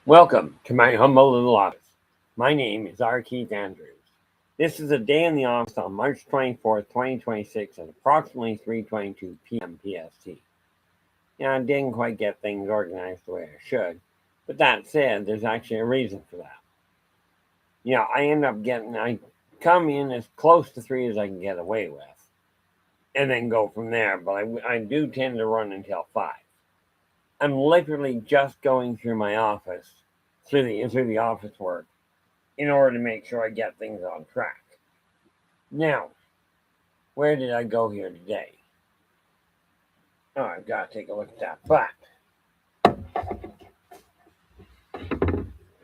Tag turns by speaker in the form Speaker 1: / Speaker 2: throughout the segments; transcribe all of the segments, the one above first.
Speaker 1: Welcome to my humble little office. My name is R. Keith Andrews. This is a day in the office on March 24th, 2026 at approximately 3:22 p.m. PST. I didn't quite get things organized the way I should, but that said, there's actually a reason for that. I come in as close to 3 as I can get away with and then go from there, but I do tend to run until 5. I'm literally just going through my office, through the office work in order to make sure I get things on track. Now, where did I go here today? Oh, I've got to take a look at that. But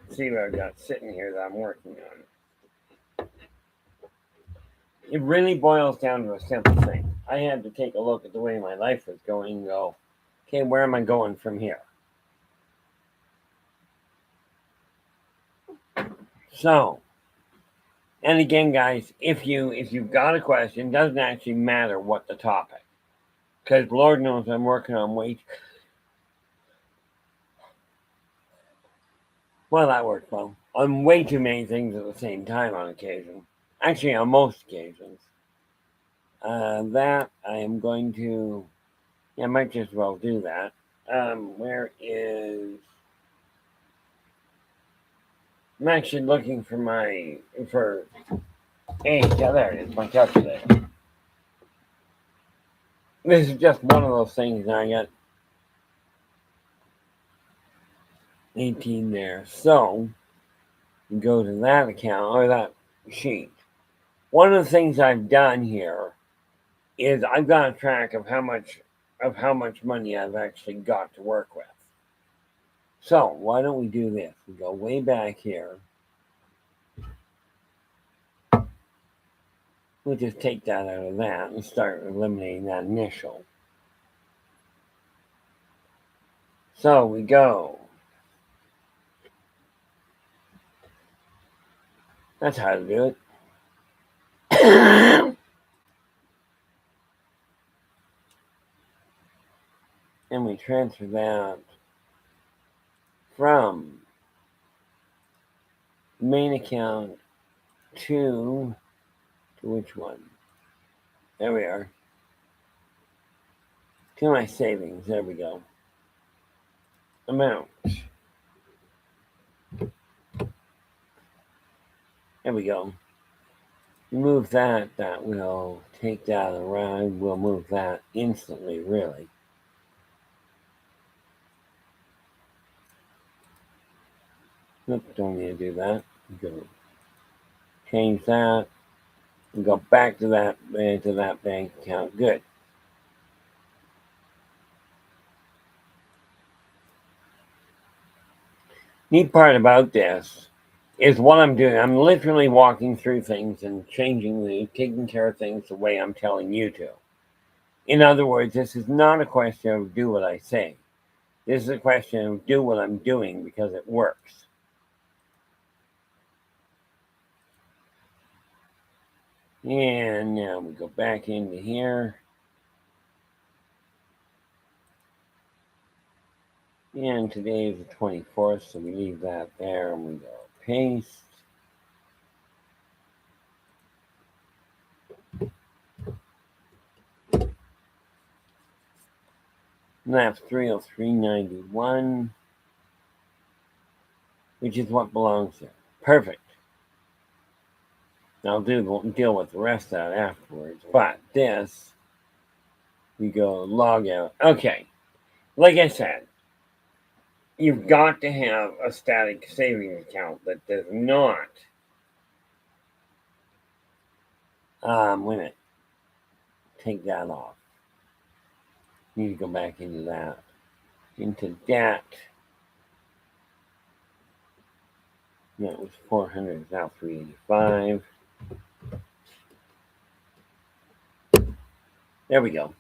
Speaker 1: see what I've got sitting here that I'm working on. It really boils down to a simple thing. I had to take a look at the way my life was going and go, okay, where am I going from here? So, and again, guys, if you've got a question, it doesn't actually matter what the topic, because Lord knows I'm working on way. Well, that worked well. On way too many things at the same time on occasion. Actually, on most occasions. That I am going to. Yeah, I might just well do that. Where is? I'm actually looking for my for. Hey, yeah, there it is. My calculator. This is just one of those things. Now I got 18 there. So you go to that account or that sheet. One of the things I've done here is I've got a track of how much money I've actually got to work with. So why don't we do this? We go way back here. We'll just take that out of that and start eliminating that initial. So we go. That's how to do it. And we transfer that from main account to which one? There we are. To my savings. There we go. Amount. There we go. Move that. That will take that around. We'll move that instantly, really. Nope, don't need to do that. Go change that. And go back to that bank account. Good. Neat part about this is what I'm doing. I'm literally walking through things and taking care of things the way I'm telling you to. In other words, this is not a question of do what I say. This is a question of do what I'm doing because it works. And now we go back into here. And today is the 24th, so we leave that there and we go paste. And that's 303.91, which is what belongs there. Perfect. I'll deal with the rest of that afterwards. But this, we go log out. Okay, like I said, you've got to have a static savings account that does not. Wait a minute. Take that off. Need to go back into that. Into that. That was 400. It's now 385. There we go.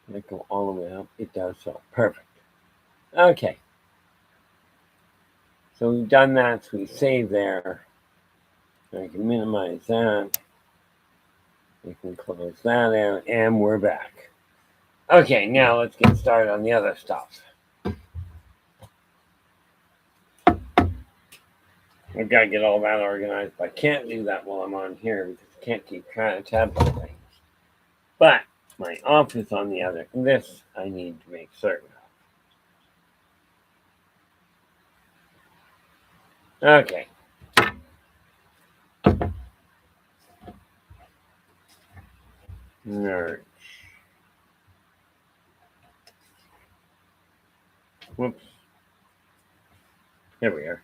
Speaker 1: Let go all the way up. It does so. Perfect. Okay. So we've done that, so we save there. I can minimize that. We can close that out, and we're back. Okay, now let's get started on the other stuff. I've got to get all that organized, but I can't do that while I'm on here because I can't keep tabs on things. But my office on the other, this I need to make certain of. Okay. Merge. Whoops. Here we are.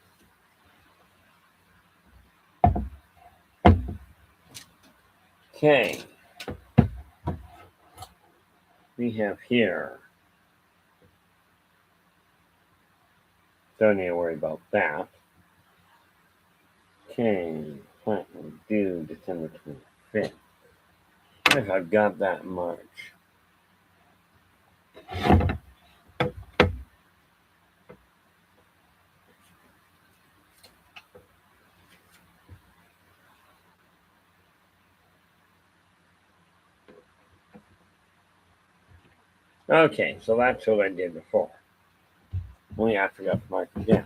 Speaker 1: Okay. We have here. Don't need to worry about that. Okay. What will do December 25th? What if I've got that in March? Okay, so that's what I did before. Only I forgot to mark it down.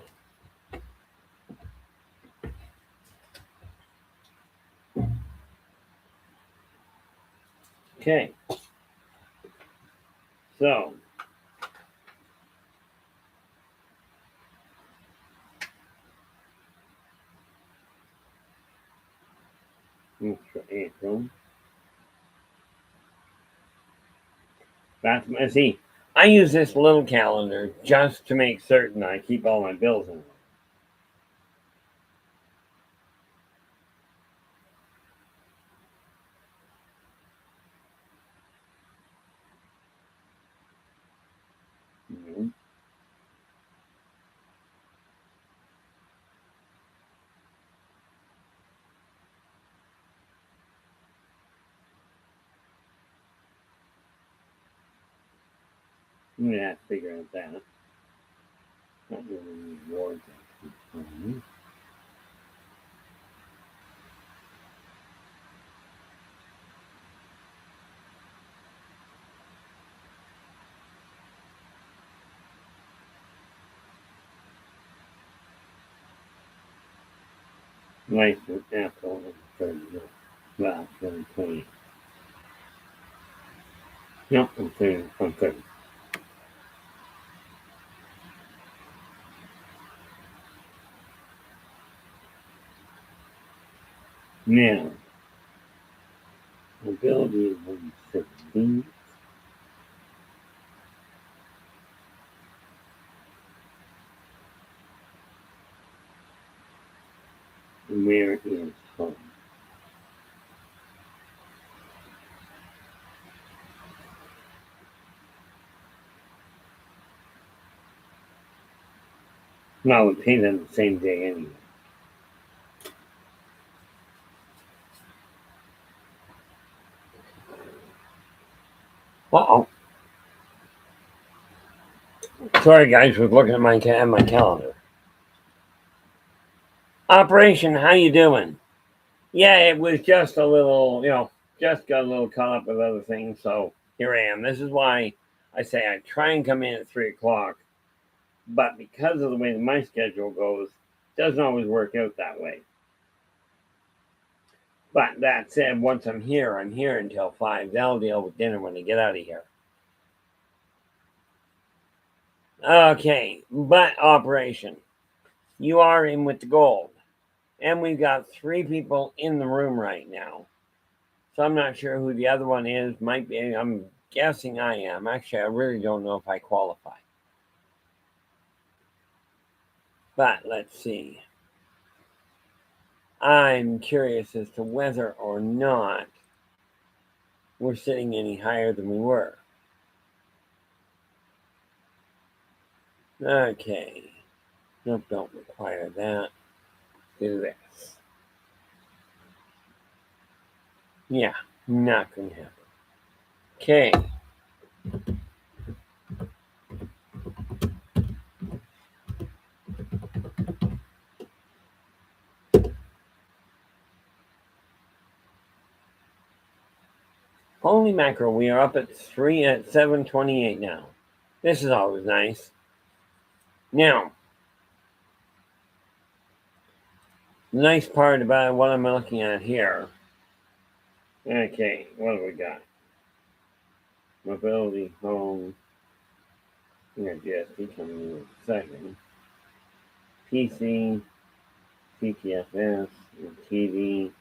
Speaker 1: Okay. So for April. That's see. I use this little calendar just to make certain I keep all my bills in. Mm-hmm. I'm gonna have to figure out that. Not really rewards. Mm-hmm. License Apple and 30. Well, 2020. Nope, I'm 30. I'm 30. Now, mobility is 117. Where is home? No, we paid on the same day anyway. Uh-oh. Sorry, guys, was looking at my calendar. Operation, how you doing? Yeah, it was just a little, just got a little caught up with other things. So here I am. This is why I say I try and come in at 3 o'clock, but because of the way my schedule goes, it doesn't always work out that way. But that said, once I'm here until 5. They'll deal with dinner when they get out of here. Okay, but operation, you are in with the gold. And we've got 3 people in the room right now. So I'm not sure who the other one is. Might be, I'm guessing I am. Actually, I really don't know if I qualify. But let's see. I'm curious as to whether or not we're sitting any higher than we were. Okay. Nope, don't require that. Do this. Yeah, not going to happen. Okay. Holy mackerel, we are up at 7:28 now. This is always nice. Now, the nice part about what I'm looking at here. Okay, what have we got? Mobility, home, GSP coming in a second. PC, CTFS, TV,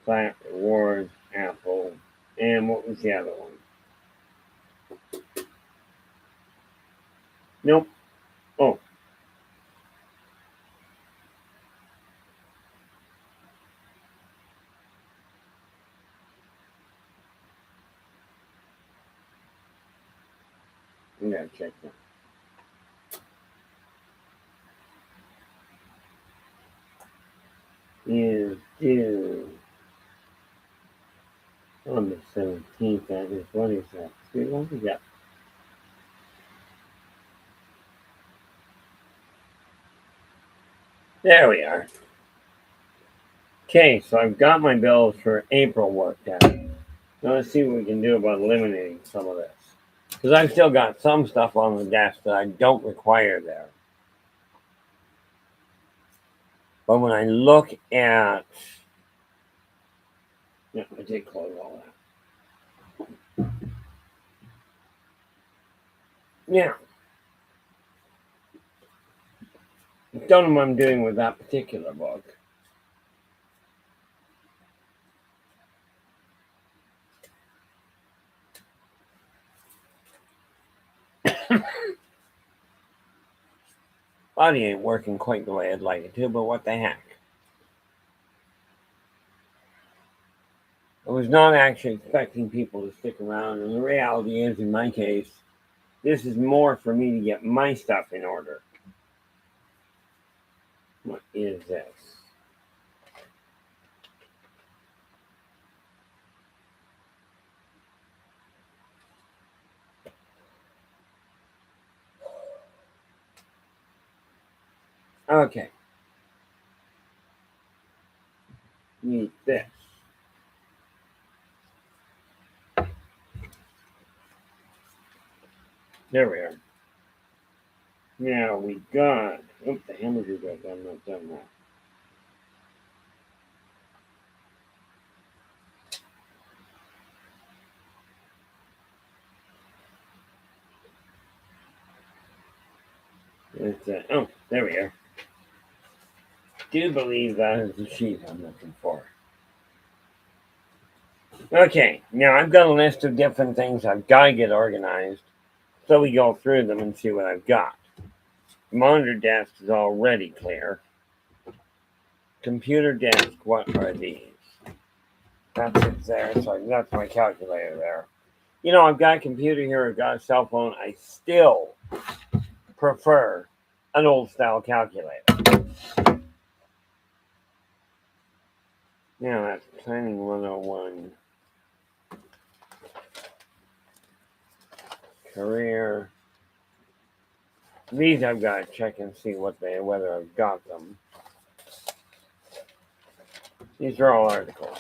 Speaker 1: Clap, Rewards, Apple, and what was the other one? Nope. Oh. We gotta check that. Is due on the 17th. That is, what is that? See what we got? There we are. Okay, so I've got my bills for April worked out. Now let's see what we can do about eliminating some of this. Because I've still got some stuff on the desk that I don't require there. But when I look at... Yeah, I did close all that. Yeah. I don't know what I'm doing with that particular book. Body ain't working quite the way I'd like it to, but what the heck. I was not actually expecting people to stick around, and the reality is, in my case, this is more for me to get my stuff in order. What is this? Okay. Need this. There we are. Now we got. Oops, the hamburger got done. Not done that. Oh, there we are. Do believe that is the sheet I'm looking for. Okay, now I've got a list of different things I've got to get organized, so we go through them and see what I've got. Monitor desk is already clear. Computer desk, what are these? That's it there, so that's my calculator there. You know, I've got a computer here, I've got a cell phone. I still prefer an old style calculator. Now that's Planning 101. Career. These I've got to check and see whether I've got them. These are all articles.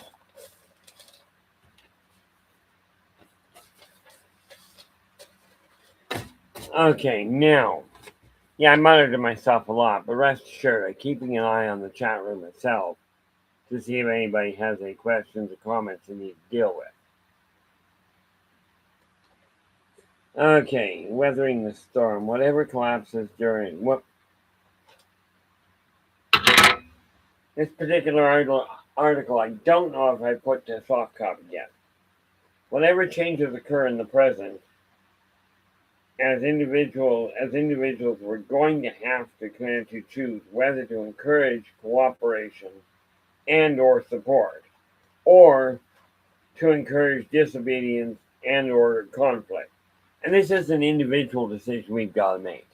Speaker 1: Okay, now, yeah, I monitor myself a lot, but rest assured, I'm keeping an eye on the chat room itself to see if anybody has any questions or comments they need to deal with. Okay, weathering the storm. Whatever collapses during this particular article, I don't know if I put the soft copy yet. Whatever changes occur in the present, as individuals, we're going to have to choose whether to encourage cooperation and or support, or to encourage disobedience and or conflict. And this is an individual decision we've got to make.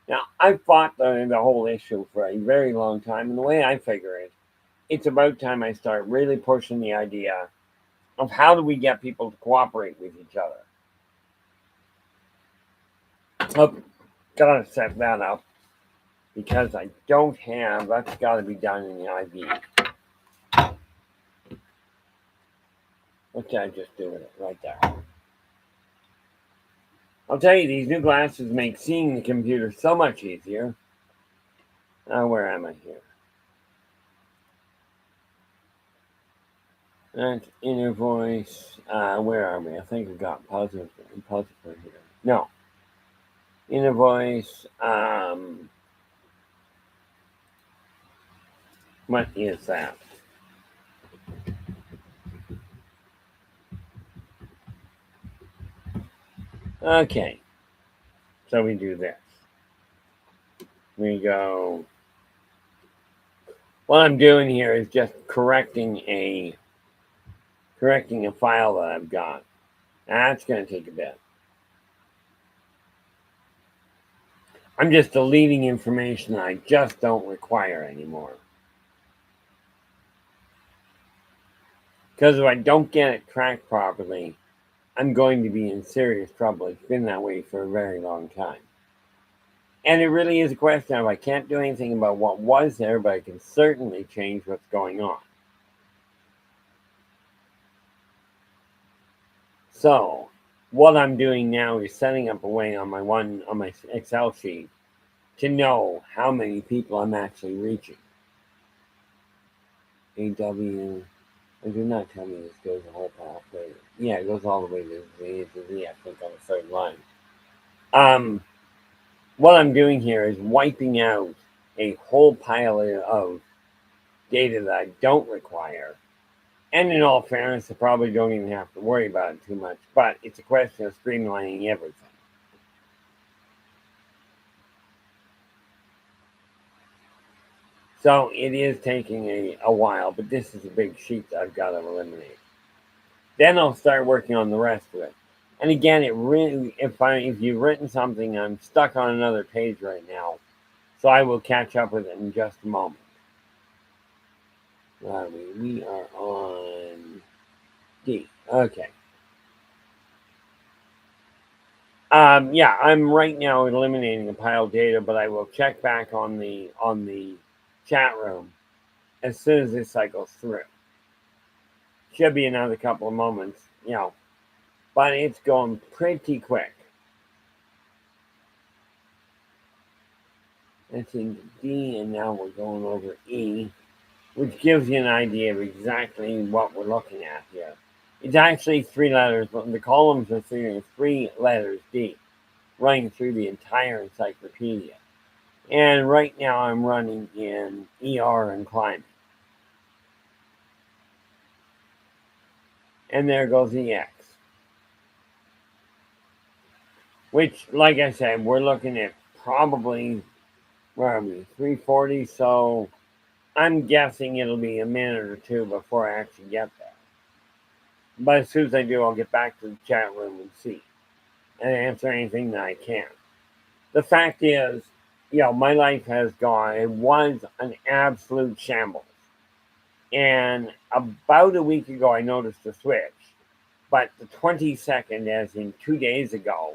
Speaker 1: Now, I've fought the whole issue for a very long time, and the way I figure it, it's about time I start really pushing the idea of how do we get people to cooperate with each other. Oh, gotta set that up because I don't have, that's got to be done in the IV. What did I just do with it? Right there. I'll tell you, these new glasses make seeing the computer so much easier. Where am I here? That's inner voice. Where are we? I think we got positive here. No. Inner voice. What is that? Okay. So we do this. We go. What I'm doing here is just correcting a file that I've got. That's going to take a bit. I'm just deleting information that I just don't require anymore. Because if I don't get it tracked properly, I'm going to be in serious trouble. It's been that way for a very long time. And it really is a question of I can't do anything about what was there, but I can certainly change what's going on. So what I'm doing now is setting up a way on my Excel sheet to know how many people I'm actually reaching. AW, I do not tell me this goes the whole pathway. Yeah, it goes all the way to Z, I think, on the third line. What I'm doing here is wiping out a whole pile of data that I don't require. And in all fairness, I probably don't even have to worry about it too much, but it's a question of streamlining everything. So it is taking a while, but this is a big sheet that I've got to eliminate. Then I'll start working on the rest of it. And again, it really, if you've written something, I'm stuck on another page right now, so I will catch up with it in just a moment. We are on D. Okay. Yeah, I'm right now eliminating a pile of data, but I will check back on the chat room as soon as this cycles through. Should be another couple of moments, but it's going pretty quick. That's in D, and now we're going over E, which gives you an idea of exactly what we're looking at here. It's actually 3 letters, but the columns are 3 letters deep, running through the entire encyclopedia. And right now I'm running in ER and climbing. And there goes EX. Which, like I said, we're looking at probably, where are we, 340, so I'm guessing it'll be a minute or two before I actually get there. But as soon as I do, I'll get back to the chat room and see and answer anything that I can. The fact is, my life has gone, it was an absolute shambles. And about a week ago, I noticed a switch. But the 22nd, as in 2 days ago,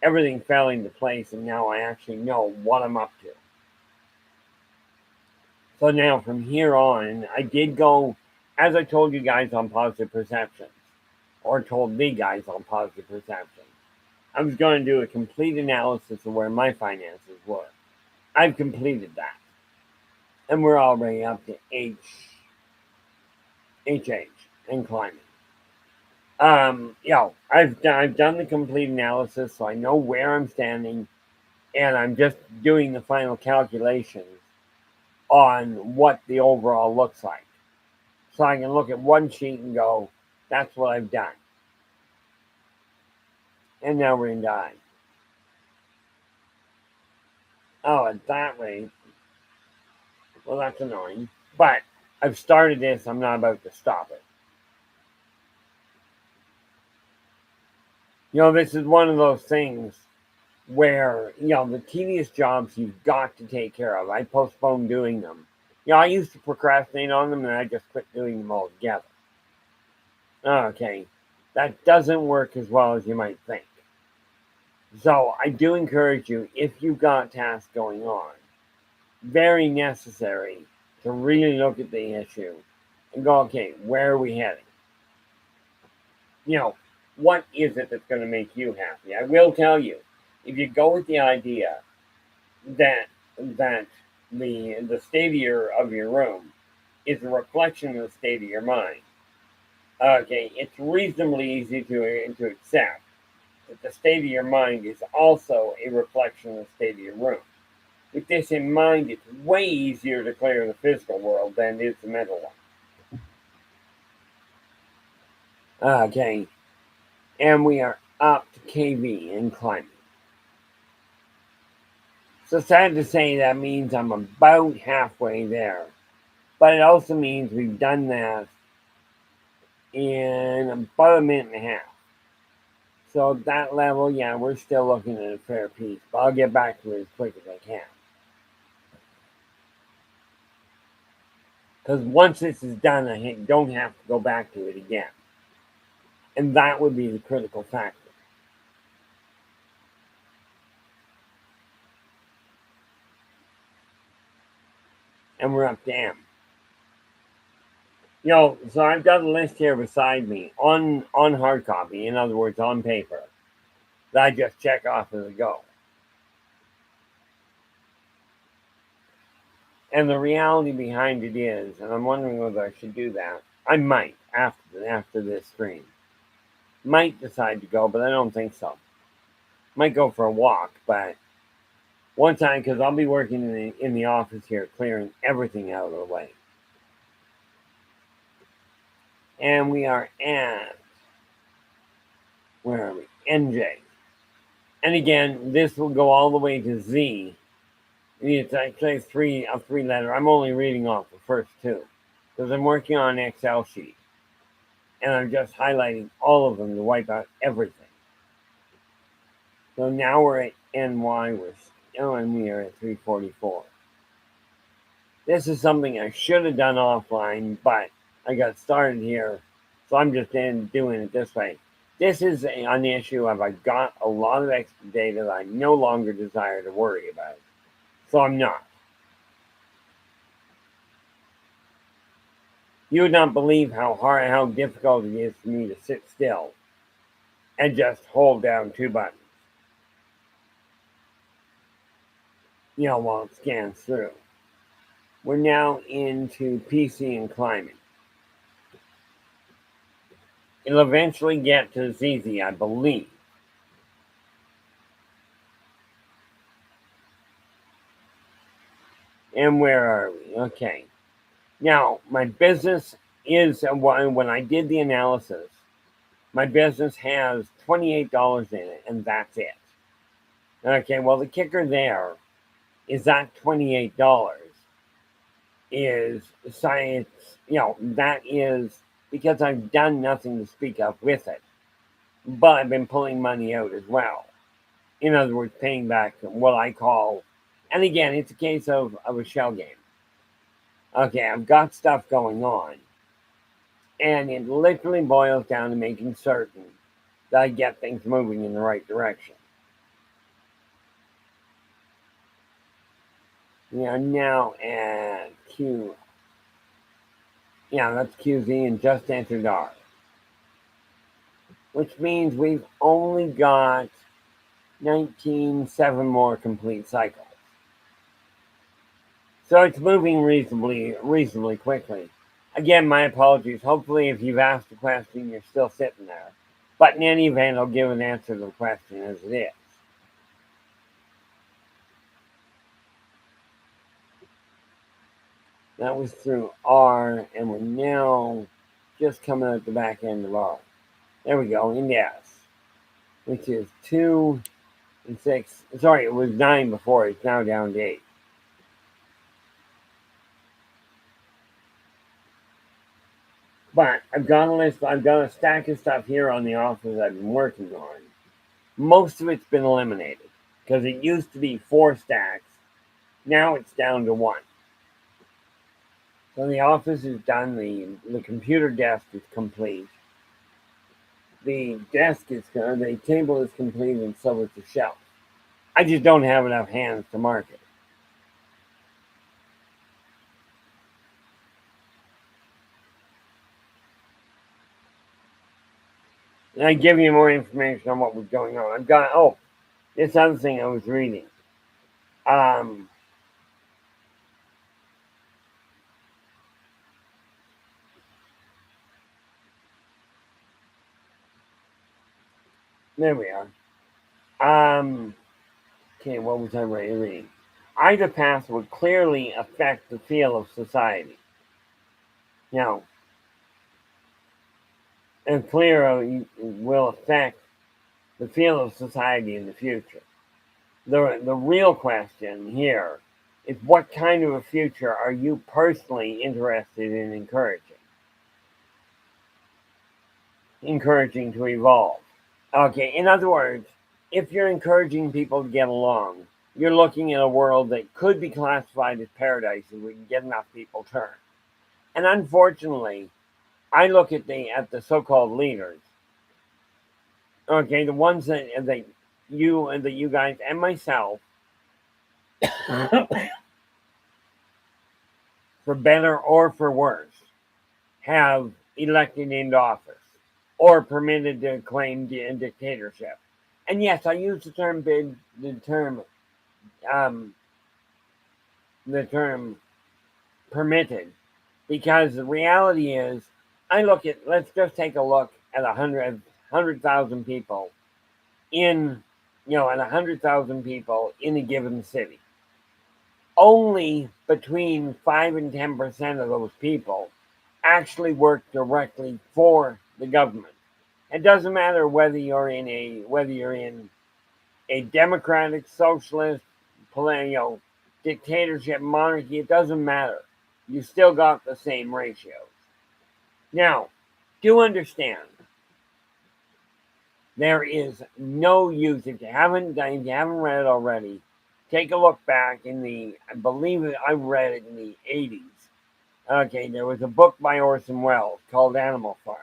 Speaker 1: everything fell into place, and now I actually know what I'm up to. So now from here on, I did go, as I told you guys on Positive Perceptions, or told the guys on Positive Perceptions, I was going to do a complete analysis of where my finances were. I've completed that. And we're already up to HH and climbing. I've done the complete analysis, so I know where I'm standing, and I'm just doing the final calculations on what the overall looks like. So I can look at one sheet and go, that's what I've done. And now we're in die. Oh, at that rate, well, that's annoying. But I've started this, I'm not about to stop it. This is one of those things where, the tedious jobs you've got to take care of. I postponed doing them. I used to procrastinate on them and I just quit doing them altogether. Okay, that doesn't work as well as you might think. So I do encourage you, if you've got tasks going on, very necessary to really look at the issue and go, okay, where are we heading? You know, what is it that's going to make you happy? I will tell you, if you go with the idea that that the state of your room is a reflection of the state of your mind, okay, it's reasonably easy to accept that the state of your mind is also a reflection of the state of your room. With this in mind, it's way easier to clear the physical world than it is the mental one. Okay, and we are up to KV in climbing. So sad to say that means I'm about halfway there. But it also means we've done that in about a minute and a half. So that level, yeah, we're still looking at a fair piece. But I'll get back to it as quick as I can. Because once this is done, I don't have to go back to it again. And that would be the critical factor. And we're up to M. So I've got a list here beside me on hard copy, in other words, on paper, that I just check off as I go. And the reality behind it is, and I'm wondering whether I should do that. I might after this stream. Might decide to go, but I don't think so. Might go for a walk, but one time because I'll be working in the office here, clearing everything out of the way. And we are at, where are we? NJ. And again, this will go all the way to Z. It's actually a three letter. I'm only reading off the first two because I'm working on an Excel sheet. And I'm just highlighting all of them to wipe out everything. So now we're at NY, and we are at 344. This is something I should have done offline, but I got started here, so I'm just doing it this way. This is an issue of I've got a lot of extra data that I no longer desire to worry about, so I'm not. You would not believe how difficult it is for me to sit still and just hold down two buttons, while it scans through. We're now into PC and climbing. It'll eventually get to ZZ, I believe. And where are we? Okay. Now, my business is, when I did the analysis, my business has $28 in it, and that's it. Okay, well, the kicker there is that $28 is science, that is because I've done nothing to speak of with it, but I've been pulling money out as well. In other words, paying back what I call, and again, it's a case of a shell game. Okay, I've got stuff going on, and it literally boils down to making certain that I get things moving in the right direction. We are now at Q. Yeah, that's QZ and just entered R. Which means we've only got 7 more complete cycles. So it's moving reasonably quickly. Again, my apologies. Hopefully, if you've asked a question, you're still sitting there. But in any event, I'll give an answer to the question as it is. That was through R, and we're now just coming out the back end of R. There we go, into S, which is 2 and 6. Sorry, it was 9 before. It's now down to 8. But I've got a stack of stuff here on the office I've been working on. Most of it's been eliminated because it used to be 4 stacks. Now it's down to 1. So the office is done. The computer desk is complete. The table is complete, and so is the shelf. I just don't have enough hands to mark it. And I give you more information on what was going on. I've got this other thing I was reading. There we are. Okay, what was I reading? Either path would clearly affect the feel of society. Now, and clearly will affect the feel of society in the future. The real question here is, what kind of a future are you personally interested in encouraging to evolve? Okay, in other words, if you're encouraging people to get along, you're looking at a world that could be classified as paradise if we can get enough people turned. And unfortunately, I look at the so-called leaders. Okay, the ones that you guys and myself, for better or for worse, have elected into office or permitted to claim dictatorship. And yes, I use um, the term permitted, because the reality is, let's just take a look at 100,000 people in, at 100,000 people in a given city. Only between 5 and 10% of those people actually work directly for the government. It doesn't matter whether you're in a democratic, socialist, dictatorship, monarchy. It doesn't matter. You still got the same ratios. Now, do understand, there is no use, if you haven't read it already. Take a look back I believe I read it in the 80s. Okay, there was a book by Orson Welles called Animal Farm.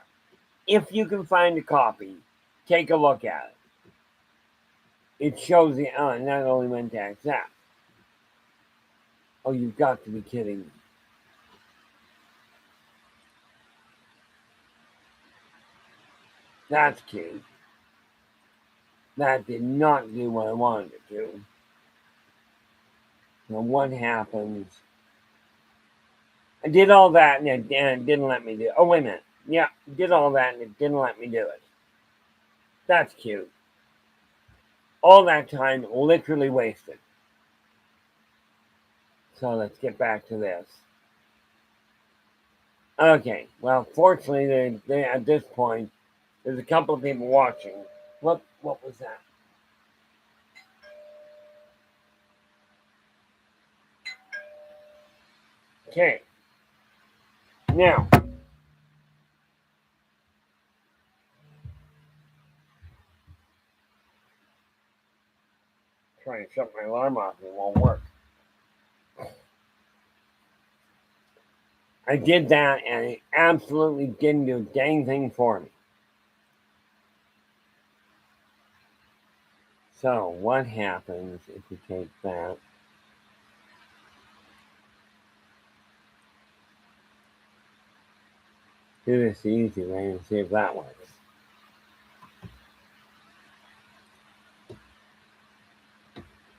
Speaker 1: If you can find a copy, take a look at it. It shows not only went to accept. Oh, you've got to be kidding me. That's cute. That did not do what I wanted it to. Now what happens? I did all that and it didn't let me do it. Oh, wait a minute. Yeah, did all that and it didn't let me do it. That's cute. All that time literally wasted. So let's get back to this. Okay, well, fortunately, they at this point, there's a couple of people watching. What was that? Okay. Now, trying to shut my alarm off, it won't work. I did that and it absolutely didn't do a dang thing for me. So, what happens if you take that? Do this the easy way and see if that works.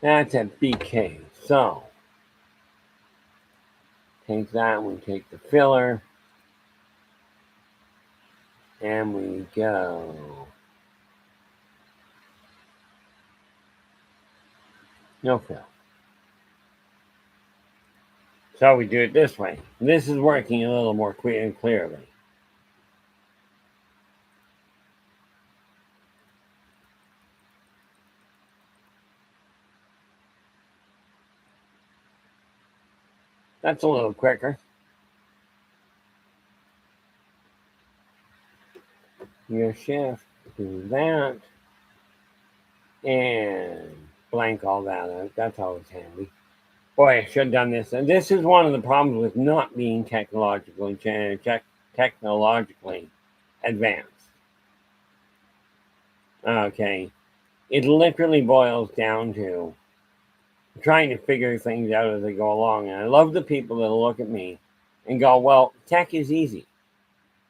Speaker 1: That's a BK. So, take that, we take the filler, and we go. No fill. So we do it this way. This is working a little more clearly. That's a little quicker. Your shift, do that, and blank all that out. That's always handy. Boy, I should have done this. And this is one of the problems with not being technologically advanced. Okay. It literally boils down to trying to figure things out as they go along. And I love the people that'll look at me and go, well, tech is easy.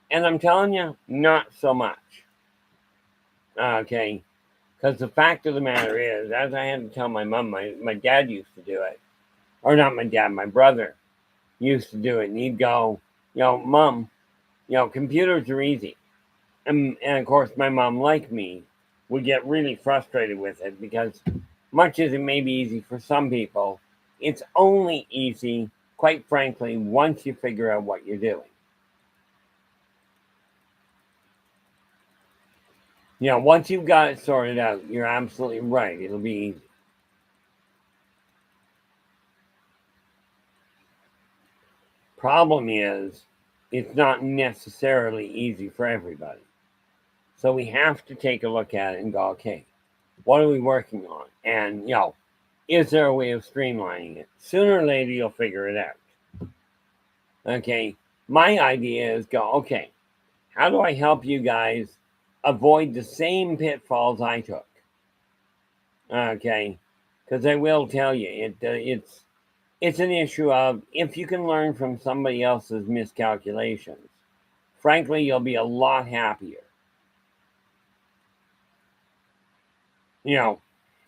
Speaker 1: And I'm telling you, not so much. Okay. Because the fact of the matter is, as I had to tell my mom, my dad used to do it. Or not my dad, my brother used to do it. And he'd go, Mom, computers are easy. And of course, my mom, like me, would get really frustrated with it because, much as it may be easy for some people, it's only easy, quite frankly, once you figure out what you're doing. Once you've got it sorted out, you're absolutely right. It'll be easy. Problem is, it's not necessarily easy for everybody. So we have to take a look at it and go, okay, what are we working on? And, is there a way of streamlining it? Sooner or later, you'll figure it out. Okay, my idea is go, okay, how do I help you guys avoid the same pitfalls I took? Okay, because I will tell you, it's an issue of if you can learn from somebody else's miscalculations, frankly, you'll be a lot happier.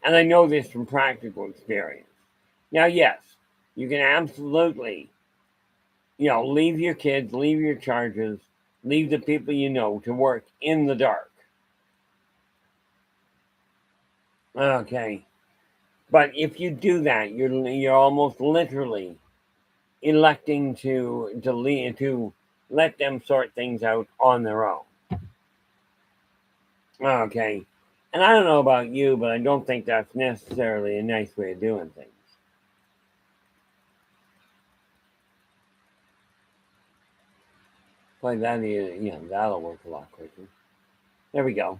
Speaker 1: And I know this from practical experience. Now, yes, you can absolutely, leave your kids, leave your charges, leave the people you know to work in the dark. Okay. But if you do that, you're almost literally electing to let them sort things out on their own. Okay. And I don't know about you, but I don't think that's necessarily a nice way of doing things. Like that is, that'll work a lot quicker. There we go.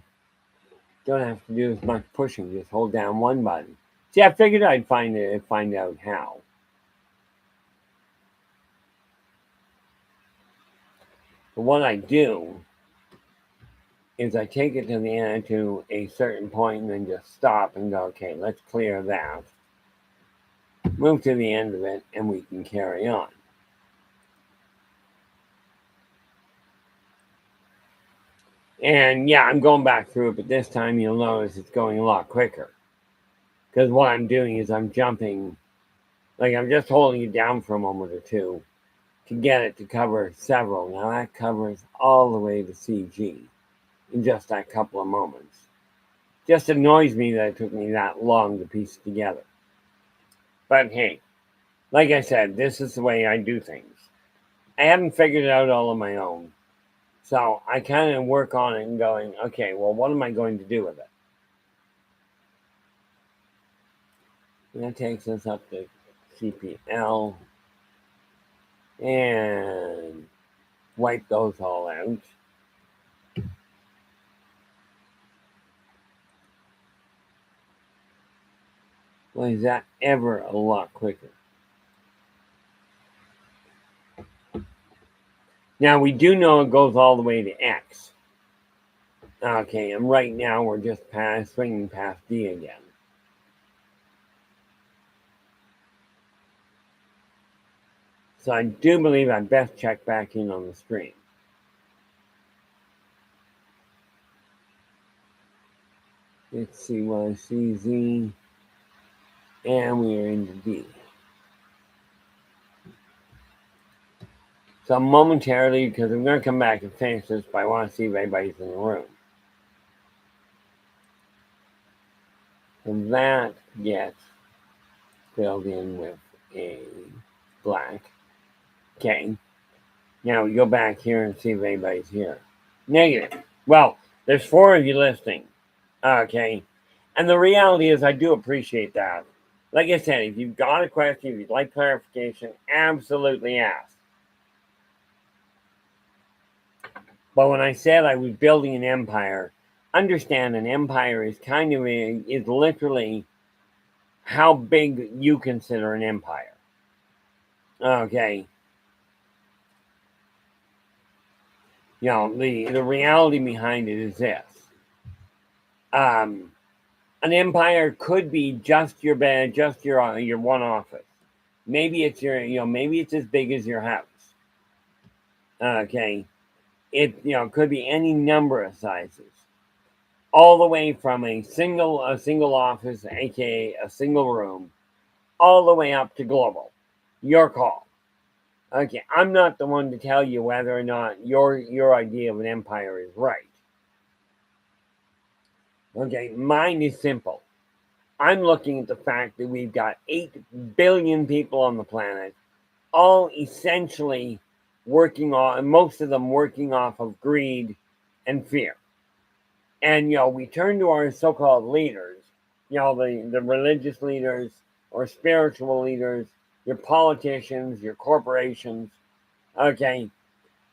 Speaker 1: Don't have to do as much pushing. Just hold down one button. See, I figured I'd find out how. But what I do is I take it to the end to a certain point and then just stop and go, okay, let's clear that. Move to the end of it and we can carry on. And yeah, I'm going back through it, but this time you'll notice it's going a lot quicker. Because what I'm doing is I'm jumping, like I'm just holding it down for a moment or two to get it to cover several. Now that covers all the way to CG in just that couple of moments. Just annoys me that it took me that long to piece it together. But hey, like I said, this is the way I do things. I haven't figured it out all on my own. So I kind of work on it and going, okay, well, what am I going to do with it? And that takes us up to CPL. And wipe those all out. Well, is that ever a lot quicker? Now, we do know it goes all the way to X. Okay, and right now we're just swinging past D again. So I do believe I'd best check back in on the stream. Let's see YCZ. And we are into D. So momentarily, because I'm going to come back and finish this, but I want to see if anybody's in the room. And that gets filled in with a black. Okay. Now we go back here and see if anybody's here. Negative. Well, there's 4 of you listening. Okay. And the reality is, I do appreciate that. Like I said, if you've got a question, if you'd like clarification, absolutely ask. But when I said I was building an empire, understand an empire is is literally how big you consider an empire. Okay. The reality behind it is this. An empire could be just your bed, just your one office. Maybe it's maybe it's as big as your house. Okay. It could be any number of sizes. all the way from a single office, aka a single room, all the way up to global. Your call. Okay, I'm not the one to tell you whether or not your idea of an empire is right. Okay, mine is simple. I'm looking at the fact that we've got 8 billion people on the planet, all essentially working on, most of them working off of greed and fear. And, we turn to our so called leaders, the religious leaders or spiritual leaders, your politicians, your corporations, okay,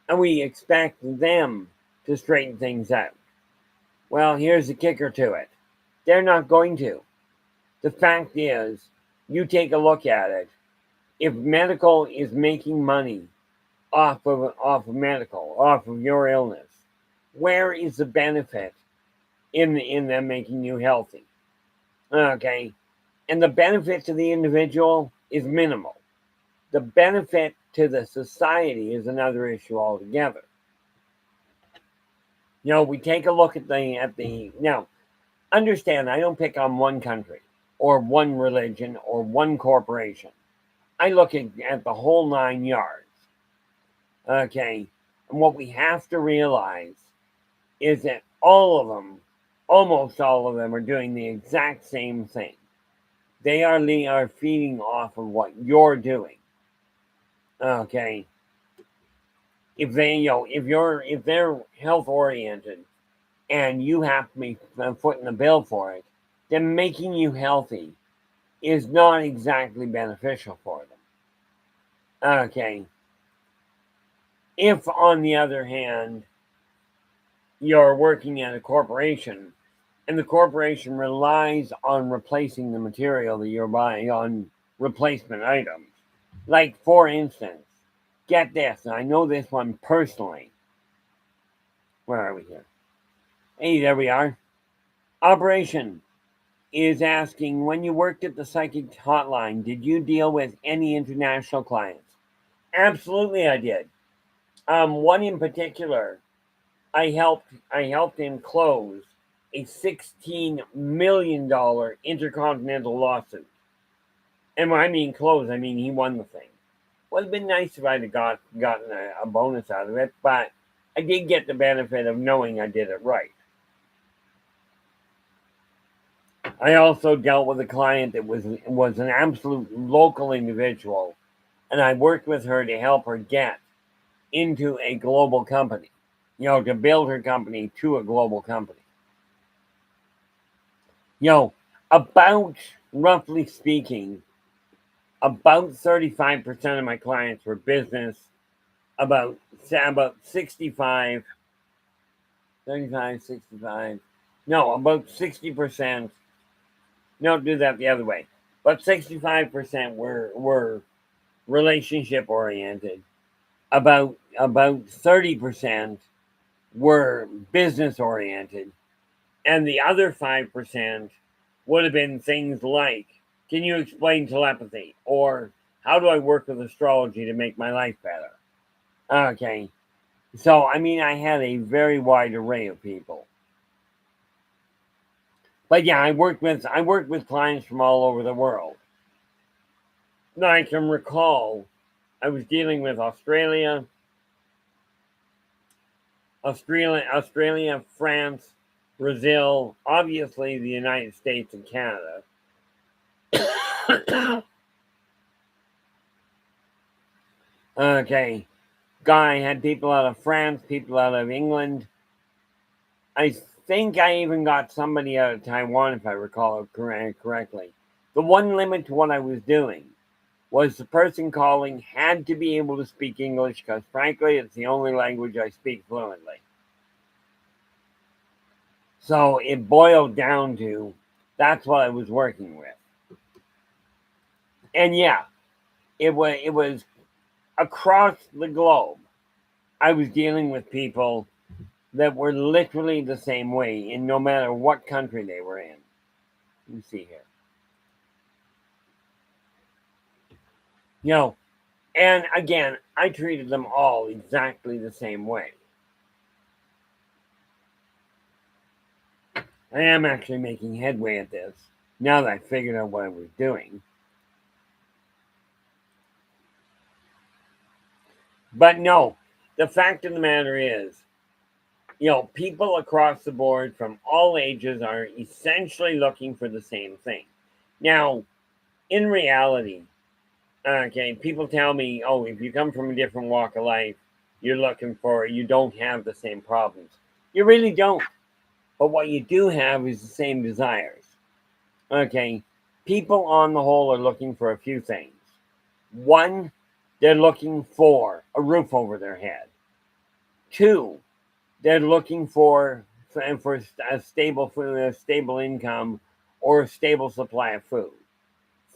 Speaker 1: and we expect them to straighten things out. Well, here's the kicker to it, they're not going to. The fact is, you take a look at it, if medical is making money off of medical, off of your illness, where is the benefit in them making you healthy? Okay. And the benefit to the individual is minimal. The benefit to the society is another issue altogether. We take a look at the now, understand I don't pick on one country or one religion or one corporation. I look at the whole 9 yards. Okay. And what we have to realize is that all of them, almost all of them, are doing the exact same thing. They are feeding off of what you're doing. Okay. If they're health oriented and you have to be footing the bill for it, then making you healthy is not exactly beneficial for them. Okay. If, on the other hand, you're working at a corporation and the corporation relies on replacing the material that you're buying, on replacement items, like, for instance, get this, and I know this one personally. Where are we here? Hey, there we are. Operation is asking, when you worked at the psychic hotline, did you deal with any international clients? Absolutely, I did. One in particular, I helped him close a $16 million intercontinental lawsuit. And when I mean close, I mean he won the thing. Would have been nice if I'd have gotten a bonus out of it, but I did get the benefit of knowing I did it right. I also dealt with a client that was an absolute local individual, and I worked with her to help her get into a global company, to build her company to a global company. About, roughly speaking, about 35% of my clients were business, about 65, 35, 65, no, about 60%, no, do that the other way, but 65% were relationship oriented, about 30% were business oriented, and the other 5% would have been things like, can you explain telepathy? Or how do I work with astrology to make my life better? Okay. So, I mean, I had a very wide array of people. But yeah, I worked with clients from all over the world. Now I can recall I was dealing with Australia, France, Brazil, obviously the United States and Canada. Okay. Guy had people out of France, people out of England. I think I even got somebody out of Taiwan, if I recall it correctly. The one limit to what I was doing was the person calling had to be able to speak English because, frankly, it's the only language I speak fluently. So it boiled down to that's what I was working with. And yeah, it was across the globe. I was dealing with people that were literally the same way in no matter what country they were in. Let me see here. And again, I treated them all exactly the same way. I am actually making headway at this now that I figured out what I was doing. But no, the fact of the matter is, people across the board from all ages are essentially looking for the same thing. Now, in reality, okay, people tell me, oh, if you come from a different walk of life, you don't have the same problems. You really don't. But what you do have is the same desires. Okay, people on the whole are looking for a few things. One, they're looking for a roof over their head. Two, they're looking for a stable food, a stable income, or a stable supply of food.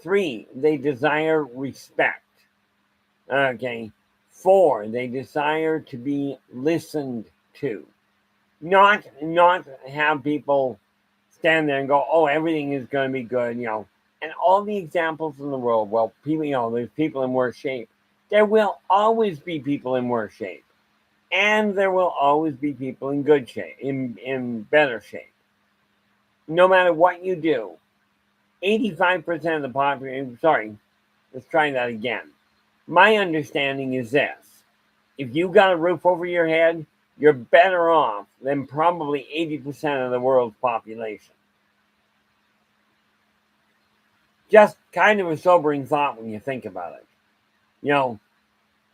Speaker 1: Three, they desire respect. Okay. Four, they desire to be listened to. Not have people stand there and go, oh, everything is going to be good, And all the examples in the world, well, people, there's people in worse shape. There will always be people in worse shape. And there will always be people in good shape, in better shape. No matter what you do, 85% of the population, sorry, let's try that again. My understanding is this: if you got a roof over your head, you're better off than probably 80% of the world's population. Just kind of a sobering thought when you think about it.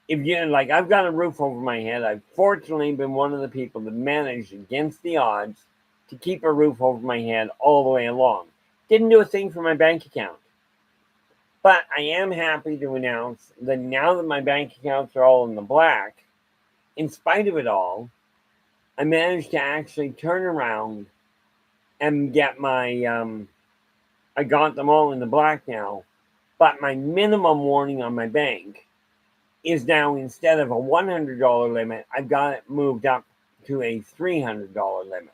Speaker 1: If you like, I've got a roof over my head. I've fortunately been one of the people that managed against the odds to keep a roof over my head all the way along. Didn't do a thing for my bank account. But I am happy to announce that now that my bank accounts are all in the black, in spite of it all, I managed to actually turn around and get I got them all in the black now, but my minimum warning on my bank is now, instead of a $100 limit, I've got it moved up to a $300 limit.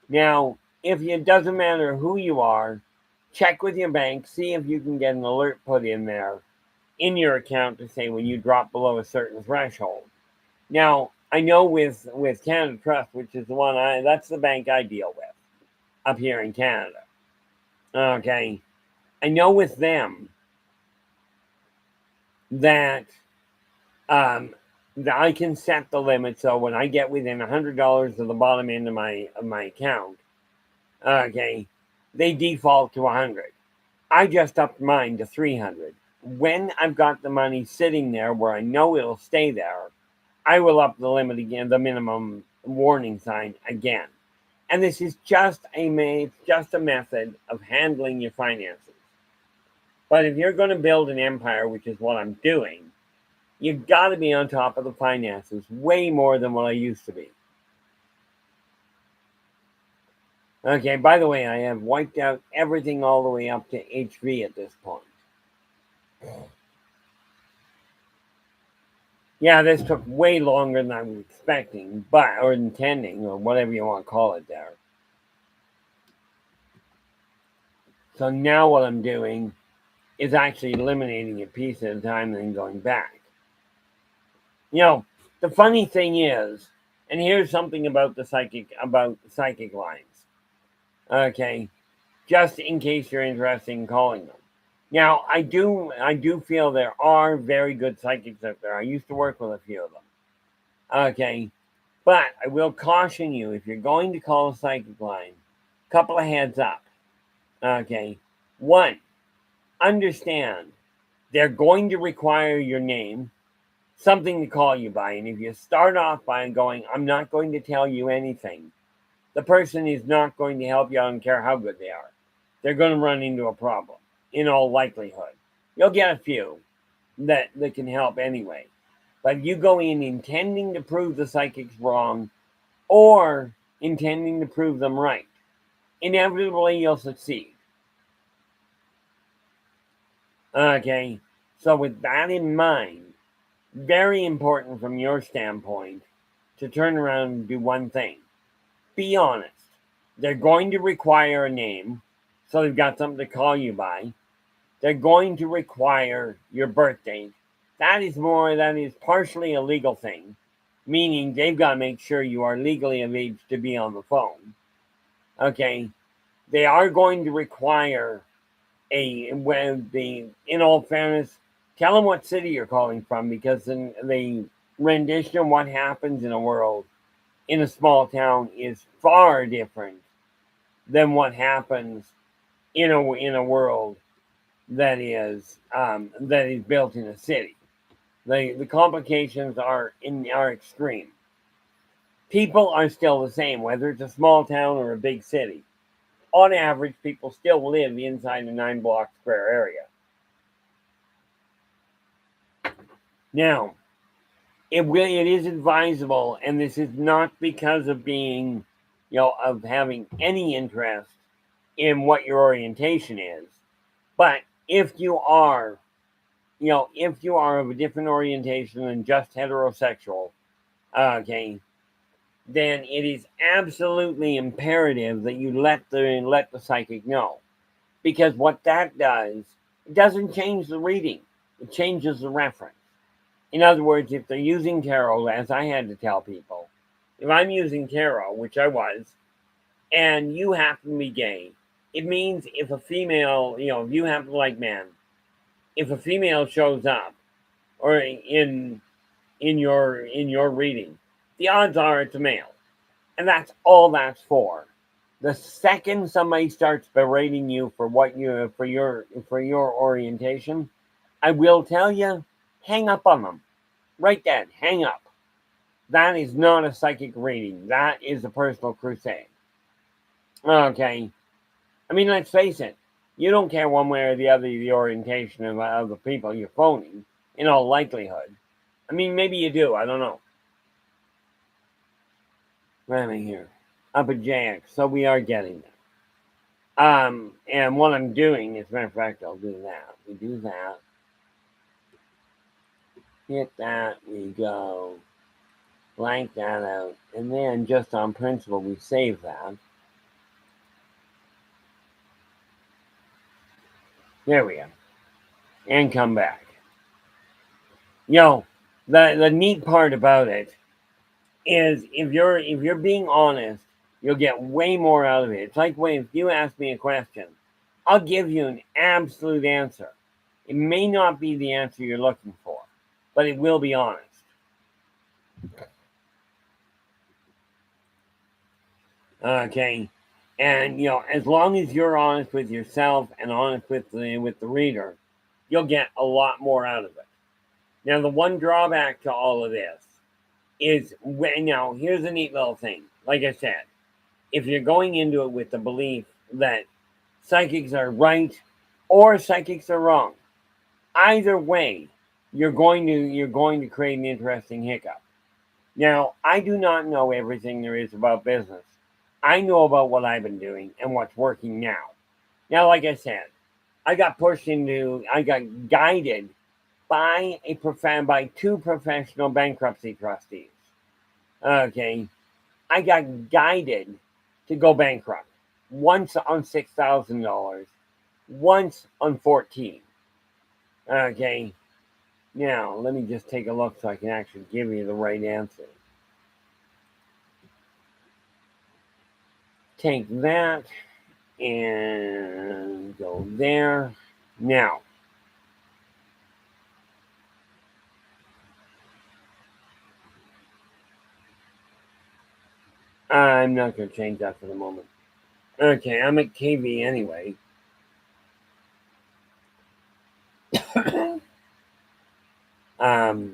Speaker 1: Now, if it doesn't matter who you are, check with your bank, see if you can get an alert put in there in your account to say when you drop below a certain threshold. Now, I know with Canada Trust, which is the one that's the bank I deal with up here in Canada. Okay. I know with them that I can set the limit so when I get within $100 of the bottom end of my account, okay, they default to 100. I just upped mine to 300. When I've got the money sitting there where I know it'll stay there, I will up the limit again, the minimum warning sign again. And this is just a method of handling your finances. But if you're going to build an empire, which is what I'm doing, you've got to be on top of the finances way more than what I used to be. Okay, by the way, I have wiped out everything all the way up to HV at this point. Yeah, this took way longer than I was expecting, or intending, or whatever you want to call it there. So now what I'm doing is actually eliminating a piece at a time and then going back. The funny thing is, and here's something about psychic lines. Okay, just in case you're interested in calling them. Now, I do feel there are very good psychics out there. I used to work with a few of them. Okay, but I will caution you, if you're going to call a psychic line, couple of heads up. Okay, one, understand they're going to require your name, something to call you by. And if you start off by going, I'm not going to tell you anything, the person is not going to help you. I don't care how good they are. They're going to run into a problem, in all likelihood. You'll get a few that can help anyway. But if you go in intending to prove the psychic's wrong or intending to prove them right, inevitably you'll succeed. Okay, so with that in mind, very important from your standpoint to turn around and do one thing. Be honest. They're going to require a name, so they've got something to call you by. They're going to require your birth date. That is partially a legal thing, meaning they've got to make sure you are legally of age to be on the phone. Okay, they are going to require in all fairness, tell them what city you're calling from, because in the rendition of what happens in a world in a small town is far different than what happens in a world that is built in a city. The complications are extreme. People are still the same, whether it's a small town or a big city. On average, people still live inside a 9 block square area. Now, it is advisable, and this is not because of being, of having any interest in what your orientation is, but if you are of a different orientation than just heterosexual, okay, then it is absolutely imperative that you let the psychic know, because what that does, it doesn't change the reading, it changes the reference. In other words, if they're using tarot, as I had to tell people, if I'm using tarot, which I was, and you happen to be gay, it means if a female, if you happen to like men, if a female shows up, or in your reading, the odds are it's a male, and that's all that's for. The second somebody starts berating you for your orientation, I will tell you, hang up on them. Right then, hang up. That is not a psychic reading. That is a personal crusade. Okay. I mean, let's face it. You don't care one way or the other the orientation of the people you're phoning, in all likelihood. I mean, maybe you do. I don't know. Let me here. Up at JX. So we are getting there. And what I'm doing, as a matter of fact, I'll do that. We do that. Hit that. We go. Blank that out. And then, just on principle, we save that. There we go. And come back. The neat part about it is if you're being honest, you'll get way more out of it. It's like when if you ask me a question, I'll give you an absolute answer. It may not be the answer you're looking for, but it will be honest. Okay. And as long as you're honest with yourself and honest with the reader, you'll get a lot more out of it. Now, the one drawback to all of this is now here's a neat little thing. Like I said, if you're going into it with the belief that psychics are right or psychics are wrong, either way, you're going to create an interesting hiccup. Now, I do not know everything there is about business. I know about what I've been doing and what's working now. Now, like I said, I got guided by two professional bankruptcy trustees. Okay, I got guided to go bankrupt once on $6,000, once on 14. Okay, now let me just take a look so I can actually give you the right answer. Take that and go there. Now, I'm not going to change that for the moment. Okay, I'm at KV anyway.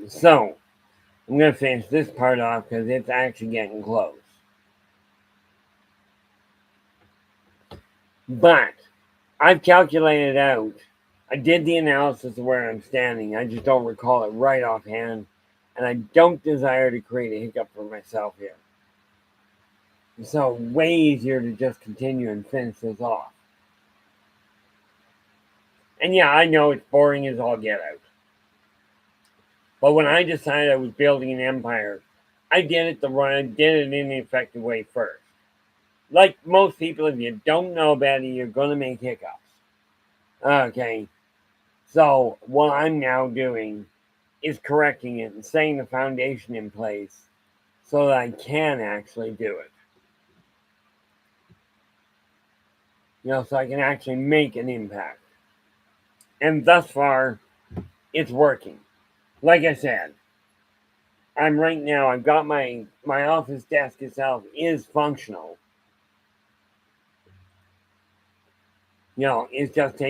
Speaker 1: So I'm going to finish this part off because it's actually getting close. But I've calculated out. I did the analysis of where I'm standing. I just don't recall it right offhand. And I don't desire to create a hiccup for myself here. So way easier to just continue and finish this off. And yeah, I know it's boring as all get out. But when I decided I was building an empire, I did it in the effective way first. Like most people, if you don't know about it, you're going to make hiccups. Okay, so what I'm now doing is correcting it and setting the foundation in place so that I can actually do it. so I can actually make an impact. And thus far, it's working. Like I said, I've got my office desk itself is functional. It's just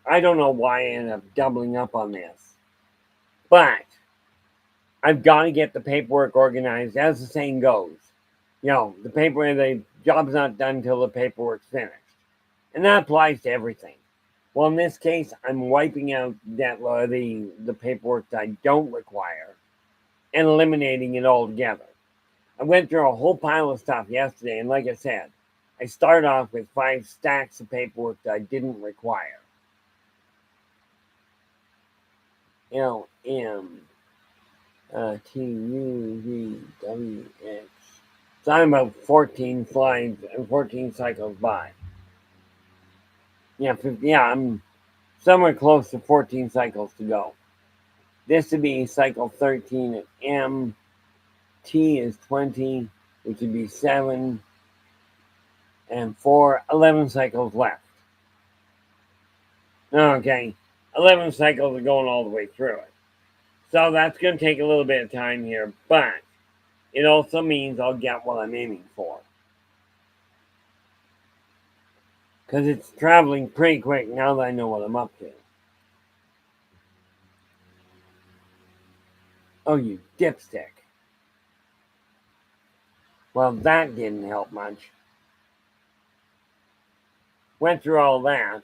Speaker 1: I don't know why I ended up doubling up on this, but I've got to get the paperwork organized. As the saying goes, the job's not done until the paperwork's finished. And that applies to everything. Well, in this case, I'm wiping out the paperwork that I don't require and eliminating it altogether. I went through a whole pile of stuff yesterday, and like I said, I started off with 5 stacks of paperwork that I didn't require. LMTUVWX. So I'm about 14 slides and 14 cycles by. I'm somewhere close to 14 cycles to go. This would be cycle 13 at M. T is 20, which would be 7 and 4, 11 cycles left. Okay, 11 cycles are going all the way through it. So that's going to take a little bit of time here, but it also means I'll get what I'm aiming for. Because it's traveling pretty quick now that I know what I'm up to. Oh, you dipstick. Well, that didn't help much. Went through all that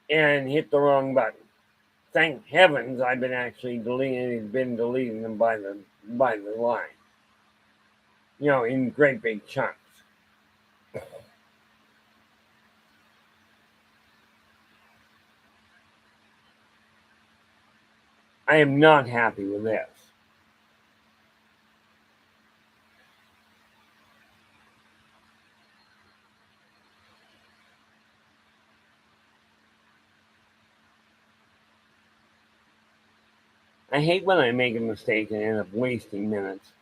Speaker 1: and hit the wrong button. Thank heavens I've been actually deleting them by the line. In great big chunks. I am not happy with this. I hate when I make a mistake and end up wasting minutes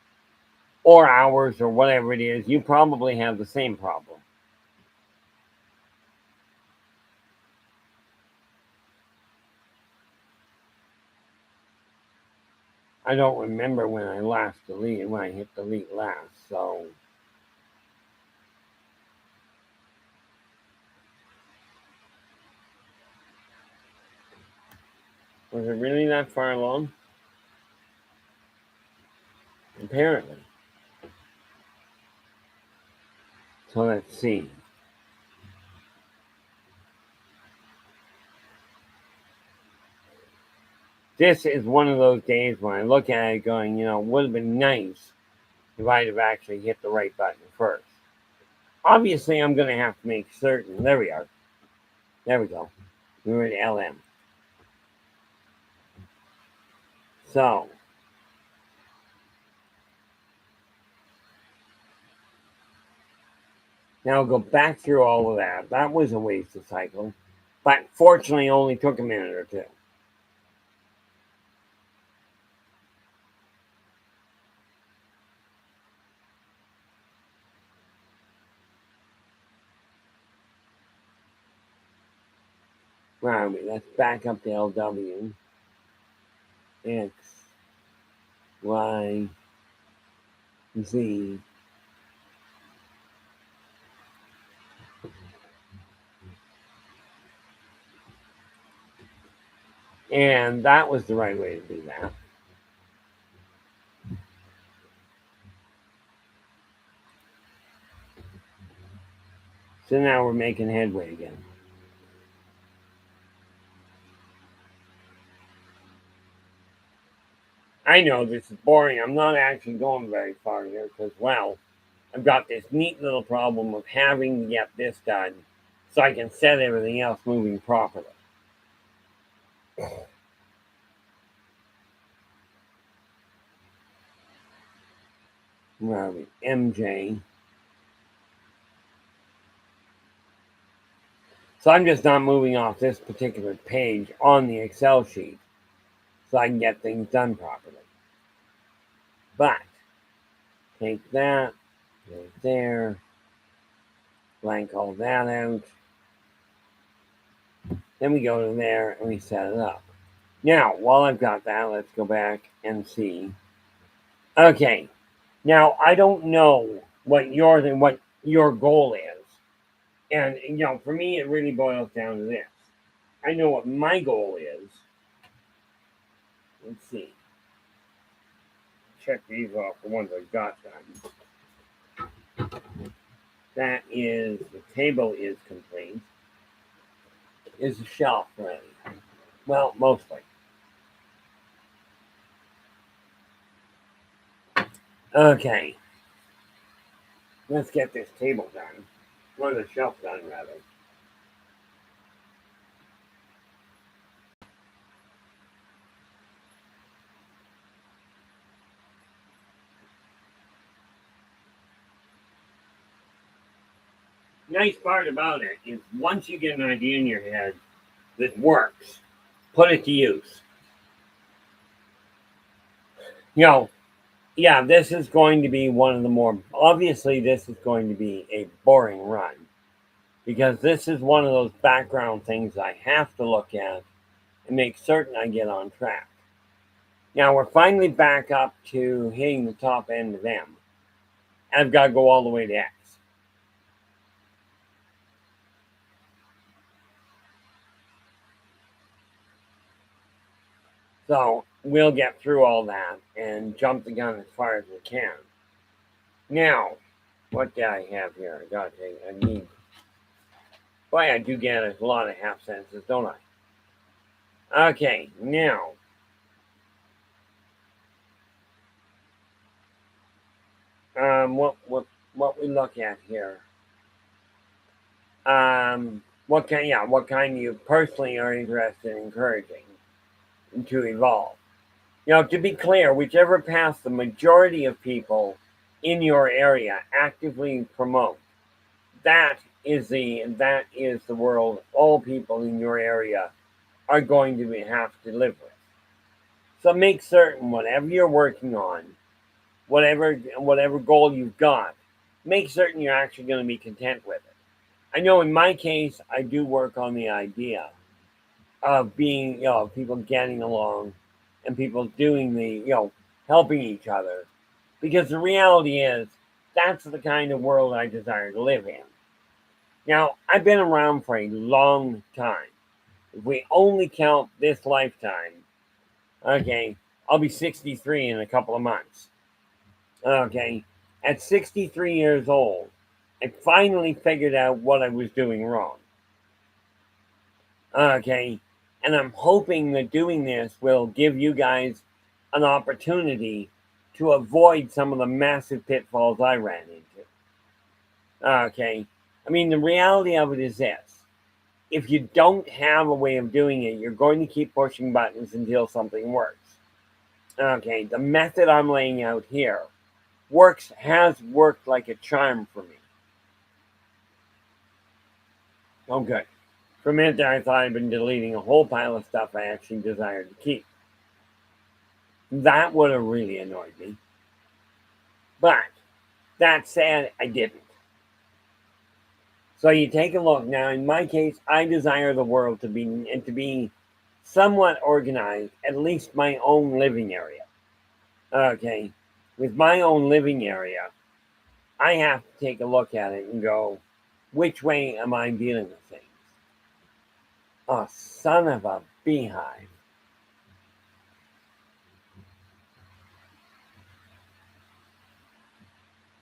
Speaker 1: or hours or whatever it is. You probably have the same problem. I don't remember when I hit delete last, so. Was it really that far along? Apparently. So let's see. This is one of those days when I look at it going, it would have been nice if I'd have actually hit the right button first. Obviously, I'm going to have to make certain. There we are. There we go. We were at LM. So, now I'll go back through all of that. That was a waste of cycle. But fortunately, it only took a minute or two. Where are we? Let's back up to LW. X, Y, Z. And that was the right way to do that. So now we're making headway again. I know this is boring. I'm not actually going very far here because, well, I've got this neat little problem of having to get this done so I can set everything else moving properly. Where are we? MJ. So I'm just not moving off this particular page on the Excel sheet so I can get things done properly. But take that right there, blank all that out. Then we go to there and we set it up. Now, while I've got that, let's go back and see. Okay, now I don't know what your goal is, and for me, it really boils down to this. I know what my goal is. Let's see. Check these off, the ones I've got done. That is, the table is complete. Is the shelf ready? Well, mostly. Okay. Let's get this table done. Or the shelf done, rather. Nice part about it is once you get an idea in your head that works, put it to use. You know, yeah, this is going to be one of the more, obviously, this is going to be a boring run because this is one of those background things I have to look at and make certain I get on track. Now we're finally back up to hitting the top end of M. I've got to go all the way to X. So we'll get through all that and jump the gun as far as we can. Now, what do I have here? I need. Boy, I do get a lot of half sentences, don't I? Okay, now. What we look at here? What kind you personally are interested in encouraging to evolve? To be clear, whichever path the majority of people in your area actively promote, that is the world all people in your area are going to have to live with. So make certain whatever you're working on, whatever goal you've got, make certain you're actually going to be content with it. I know in my case, I do work on the idea of being, people getting along and people doing helping each other. Because the reality is, that's the kind of world I desire to live in. Now, I've been around for a long time. If we only count this lifetime, okay, I'll be 63 in a couple of months. Okay, at 63 years old, I finally figured out what I was doing wrong. Okay, and I'm hoping that doing this will give you guys an opportunity to avoid some of the massive pitfalls I ran into. Okay, I mean, the reality of it is this: if you don't have a way of doing it, you're going to keep pushing buttons until something works. Okay, the method I'm laying out here has worked like a charm for me. Oh, good. For a minute there, I thought I'd been deleting a whole pile of stuff I actually desired to keep. That would have really annoyed me. But that said, I didn't. So you take a look now. In my case, I desire the world to be somewhat organized, at least my own living area. Okay, with my own living area, I have to take a look at it and go, which way am I dealing with things? Oh, son of a beehive.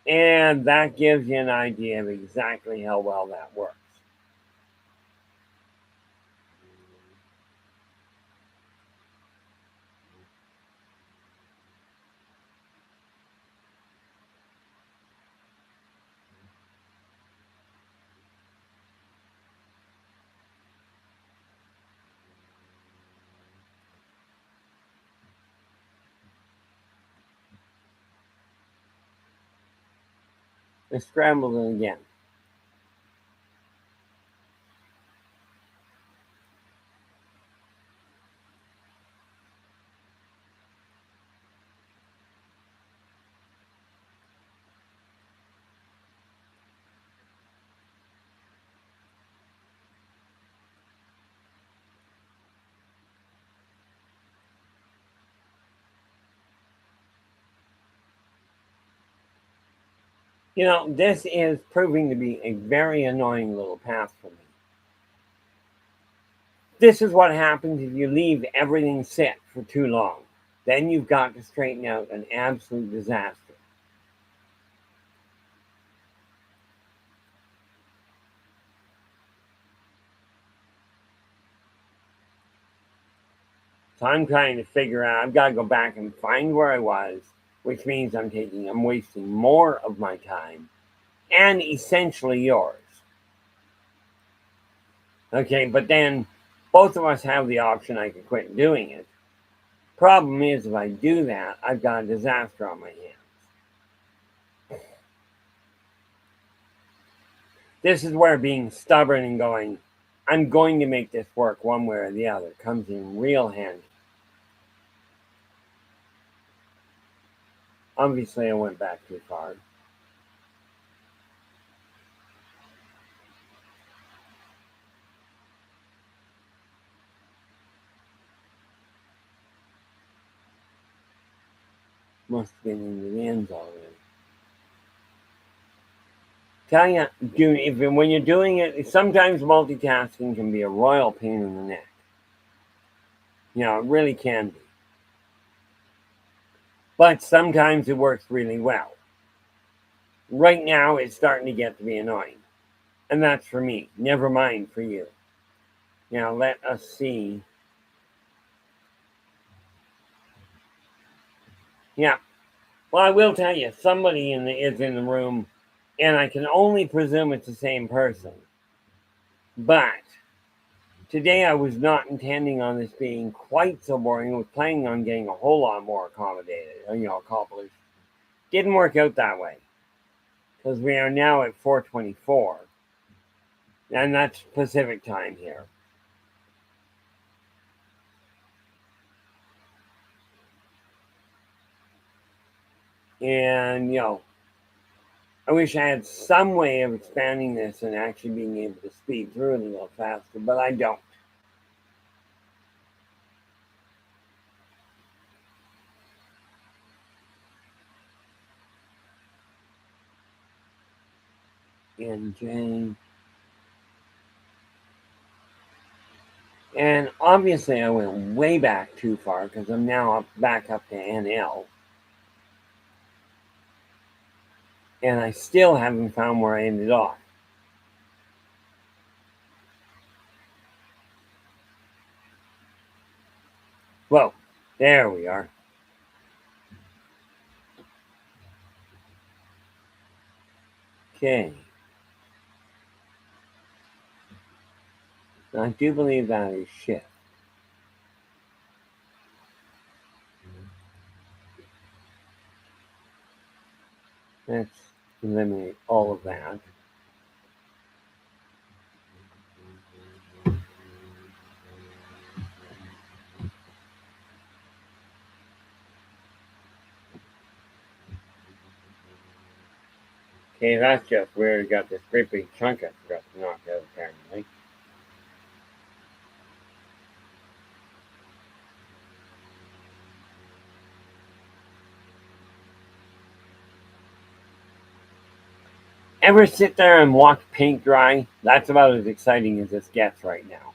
Speaker 1: And that gives you an idea of exactly how well that works. I scrambled it again. This is proving to be a very annoying little path for me. This is what happens if you leave everything sit for too long. Then you've got to straighten out an absolute disaster. So I'm trying to figure out, I've got to go back and find where I was, which means I'm wasting more of my time and essentially yours. Okay, but then both of us have the option I could quit doing it. Problem is, if I do that, I've got a disaster on my hands. This is where being stubborn and going, I'm going to make this work one way or the other, comes in real handy. Obviously, I went back too far. Must have been in the ends already. Tell you, when you're doing it, sometimes multitasking can be a royal pain in the neck. It really can be. But sometimes it works really well. Right now, it's starting to get to be annoying. And that's for me. Never mind for you. Now, let us see. Yeah. Well, I will tell you, somebody is in the room, and I can only presume it's the same person. But today I was not intending on this being quite so boring. I was planning on getting a whole lot more accomplished. Didn't work out that way. Because we are now at 4:24. And that's Pacific time here. And, I wish I had some way of expanding this and actually being able to speed through it a little faster, but I don't. NJ. And obviously I went way back too far because I'm now back up to NL. And I still haven't found where I ended off. Well, there we are. Okay. I do believe that is shift. Let's eliminate all of that. Okay, that's just weird. Got this great big chunk I forgot to knock out apparently. Ever sit there and watch paint dry? That's about as exciting as this gets right now.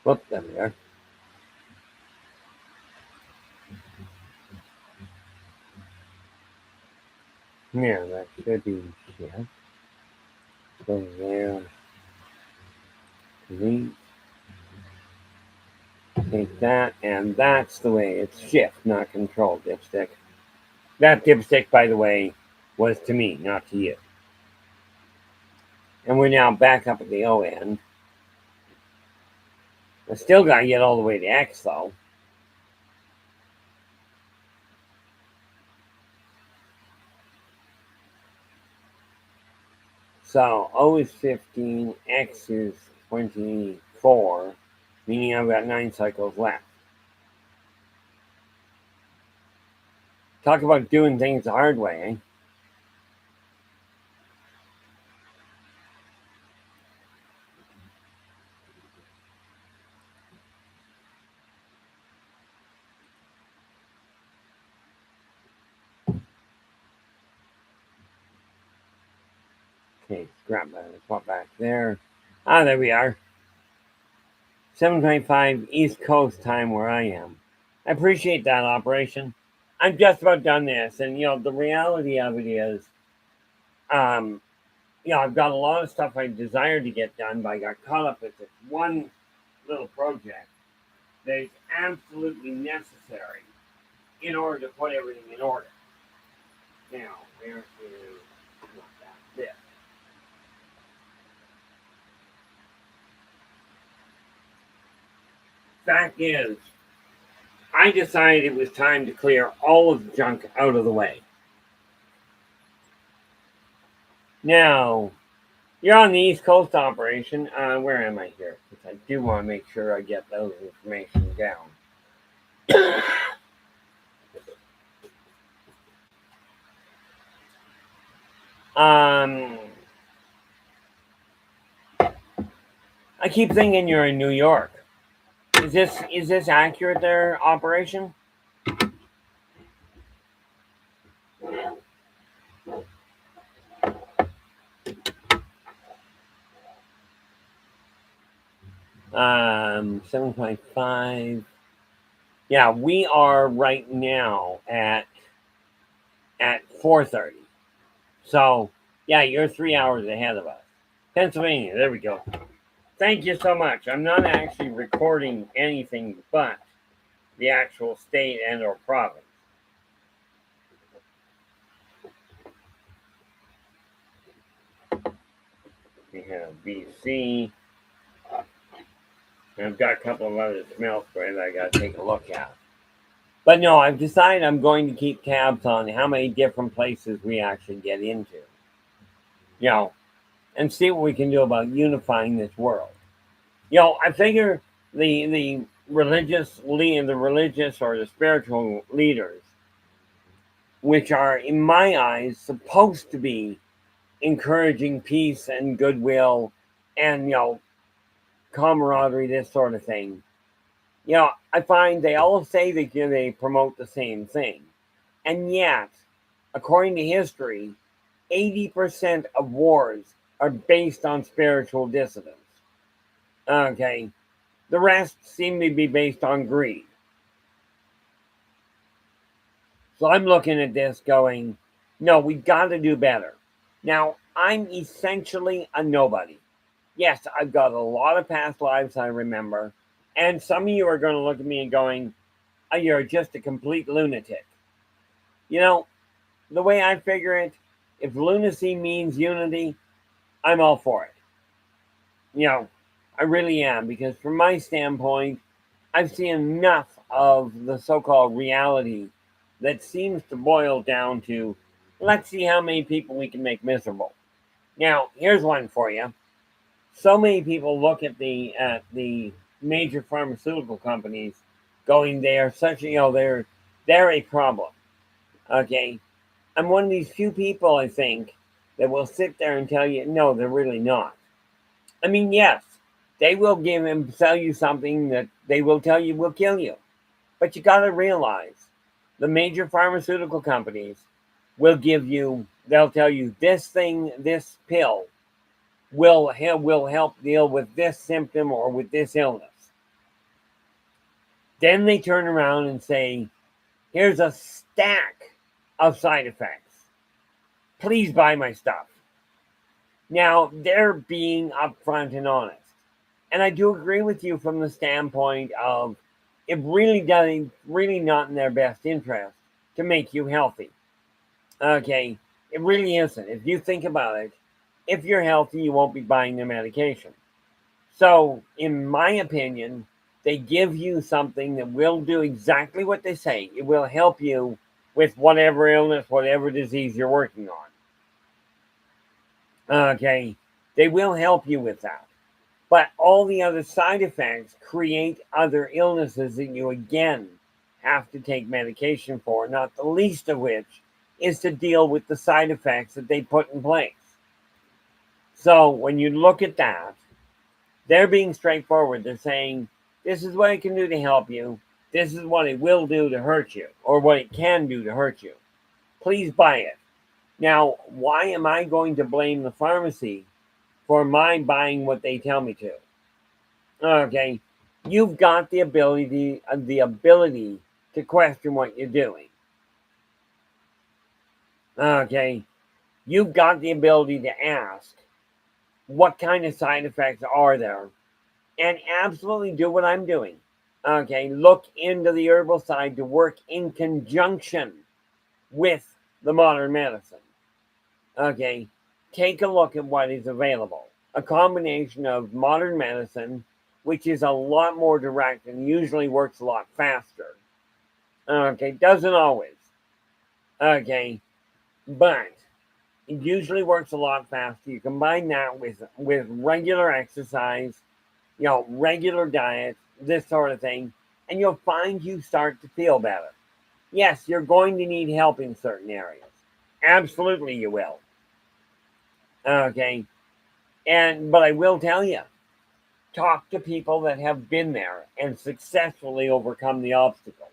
Speaker 1: Whoop, there we are. Yeah, that should be shift. Go there. Delete. Take that, and that's the way it's shift, not control, dipstick. That dipstick, by the way, was to me, not to you. And we're now back up at the O end. I still got to get all the way to X, though. So O is 15, X is 24, meaning I've got 9 cycles left. Talk about doing things the hard way, eh? Okay, grab that, pop back there. There we are. 7:25 East Coast time where I am. I appreciate that, Operation. I'm just about done this, and the reality of it is, um, I've got a lot of stuff I desired to get done, but I got caught up with this one little project that is absolutely necessary in order to put everything in order. Now, where is not that this? Fact is, I decided it was time to clear all of the junk out of the way. Now, you're on the East Coast Operation. Where am I here? Because I do want to make sure I get those information down. I keep thinking you're in New York. Is this accurate there, Operation? 7.5. Yeah, we are right now at 4:30. So yeah, you're 3 hours ahead of us. Pennsylvania, there we go. Thank you so much. I'm not actually recording anything but the actual state and or province. We have BC. And I've got a couple of other smell sprays I got to take a look at. But no, I've decided I'm going to keep tabs on how many different places we actually get into. And see what we can do about unifying this world. I figure the religious or the spiritual leaders, which are in my eyes supposed to be encouraging peace and goodwill and camaraderie, this sort of thing. I find they all say that they promote the same thing, and yet, according to history, 80% of wars are based on spiritual dissidence. Okay, the rest seem to be based on greed. So I'm looking at this going, no, we got to do better. Now, I'm essentially a nobody. Yes, I've got a lot of past lives I remember. And some of you are going to look at me and going, oh, you're just a complete lunatic. The way I figure it, if lunacy means unity, I'm all for it. I really am, because from my standpoint, I've seen enough of the so-called reality that seems to boil down to, let's see how many people we can make miserable. Now, here's one for you. So many people look at the major pharmaceutical companies going, they are such they're a problem. Okay. I'm one of these few people, I think, that will sit there and tell you, no, they're really not. I mean, yes, they will give and sell you something that they will tell you will kill you. But you got to realize the major pharmaceutical companies will they'll tell you this thing, this pill will help deal with this symptom or with this illness. Then they turn around and say, here's a stack of side effects. Please buy my stuff. Now, they're being upfront and honest. And I do agree with you from the standpoint of it really not in their best interest to make you healthy. Okay, it really isn't. If you think about it, if you're healthy, you won't be buying their medication. So, in my opinion, they give you something that will do exactly what they say. It will help you with whatever illness, whatever disease you're working on. Okay, they will help you with that. But all the other side effects create other illnesses that you again have to take medication for, not the least of which is to deal with the side effects that they put in place. So when you look at that, they're being straightforward. They're saying, this is what it can do to help you. This is what it will do to hurt you, or what it can do to hurt you. Please buy it. Now, why am I going to blame the pharmacy for my buying what they tell me to? Okay, you've got the ability to question what you're doing. Okay, you've got the ability to ask what kind of side effects are there, and absolutely do what I'm doing. Okay, look into the herbal side to work in conjunction with the modern medicine. Okay, take a look at what is available. A combination of modern medicine, which is a lot more direct and usually works a lot faster. Okay, doesn't always. Okay, but it usually works a lot faster. You combine that with regular exercise, regular diet, this sort of thing, and you'll find you start to feel better. Yes, you're going to need help in certain areas. Absolutely, you will. Okay, but I will tell you, talk to people that have been there and successfully overcome the obstacle.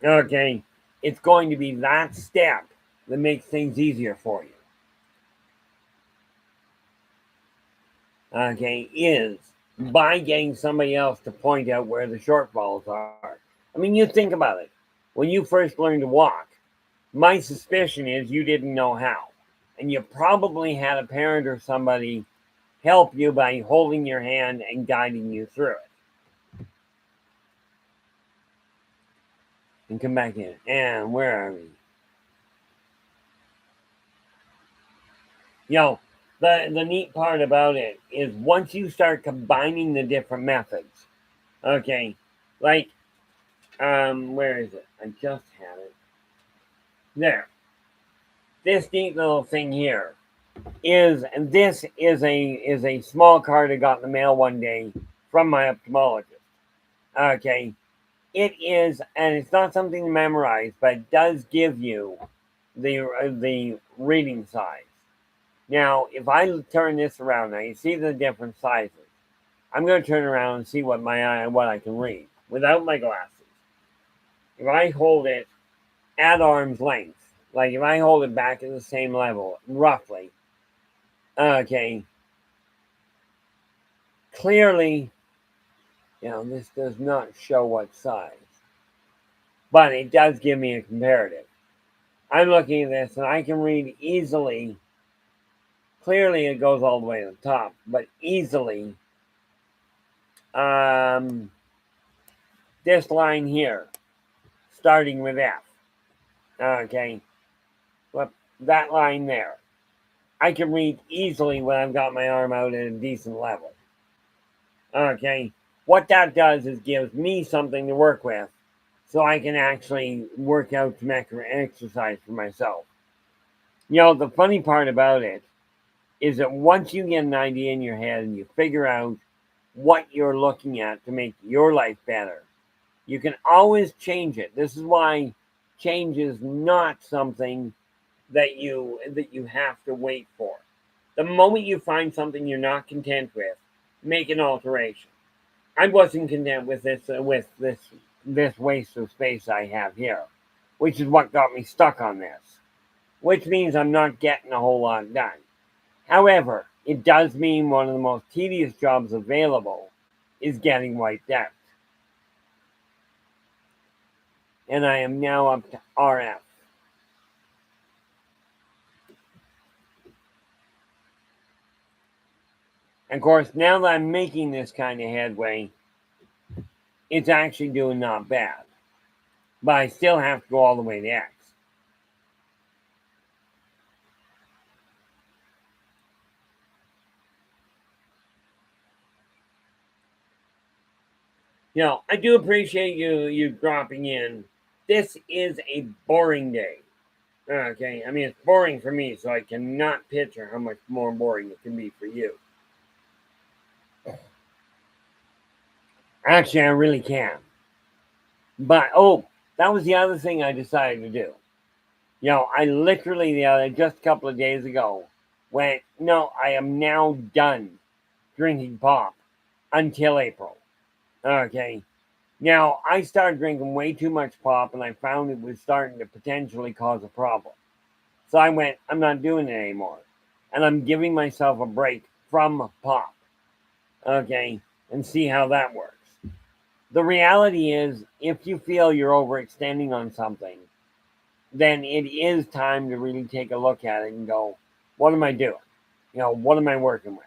Speaker 1: Okay, it's going to be that step that makes things easier for you. Okay, is by getting somebody else to point out where the shortfalls are. I mean, you think about it. When you first learned to walk, my suspicion is you didn't know how. And you probably had a parent or somebody help you by holding your hand and guiding you through it. And come back in. And where are we? You know, the neat part about it is once you start combining the different methods, okay, like, where is it? I just had it. There. This neat little thing here this is a small card I got in the mail one day from my ophthalmologist. Okay. It is, and it's not something to memorize, but it does give you the reading size. Now, if I turn this around, now you see the different sizes. I'm going to turn around and see what I can read without my glasses. If I hold it at arm's length, like if I hold it back at the same level, roughly, okay, clearly, this does not show what size, but it does give me a comparative. I'm looking at this and I can read easily. Clearly, it goes all the way to the top, but easily, um, this line here, starting with F. Okay, well, that line there, I can read easily when I've got my arm out at a decent level. Okay, what that does is gives me something to work with, so I can actually work out some exercise for myself. The funny part about it is that once you get an idea in your head and you figure out what you're looking at to make your life better, you can always change it. This is why change is not something that you have to wait for. The moment you find something you're not content with, make an alteration. I wasn't content with this waste of space I have here, which is what got me stuck on this. Which means I'm not getting a whole lot done. However, it does mean one of the most tedious jobs available is getting wiped out. And I am now up to RF. And of course, now that I'm making this kind of headway, it's actually doing not bad. But I still have to go all the way to X. I do appreciate you dropping in. This is a boring day. Okay, I mean, it's boring for me, so I cannot picture how much more boring it can be for you. Actually, I really can. But, oh, that was the other thing I decided to do. You know, I literally, just a couple of days ago, went, no, I am now done drinking pop until April. Okay. Now, I started drinking way too much pop, and I found it was starting to potentially cause a problem. So I went, I'm not doing it anymore. And I'm giving myself a break from pop. Okay. And see how that works. The reality is, if you feel you're overextending on something, then it is time to really take a look at it and go, what am I doing? You know, what am I working with?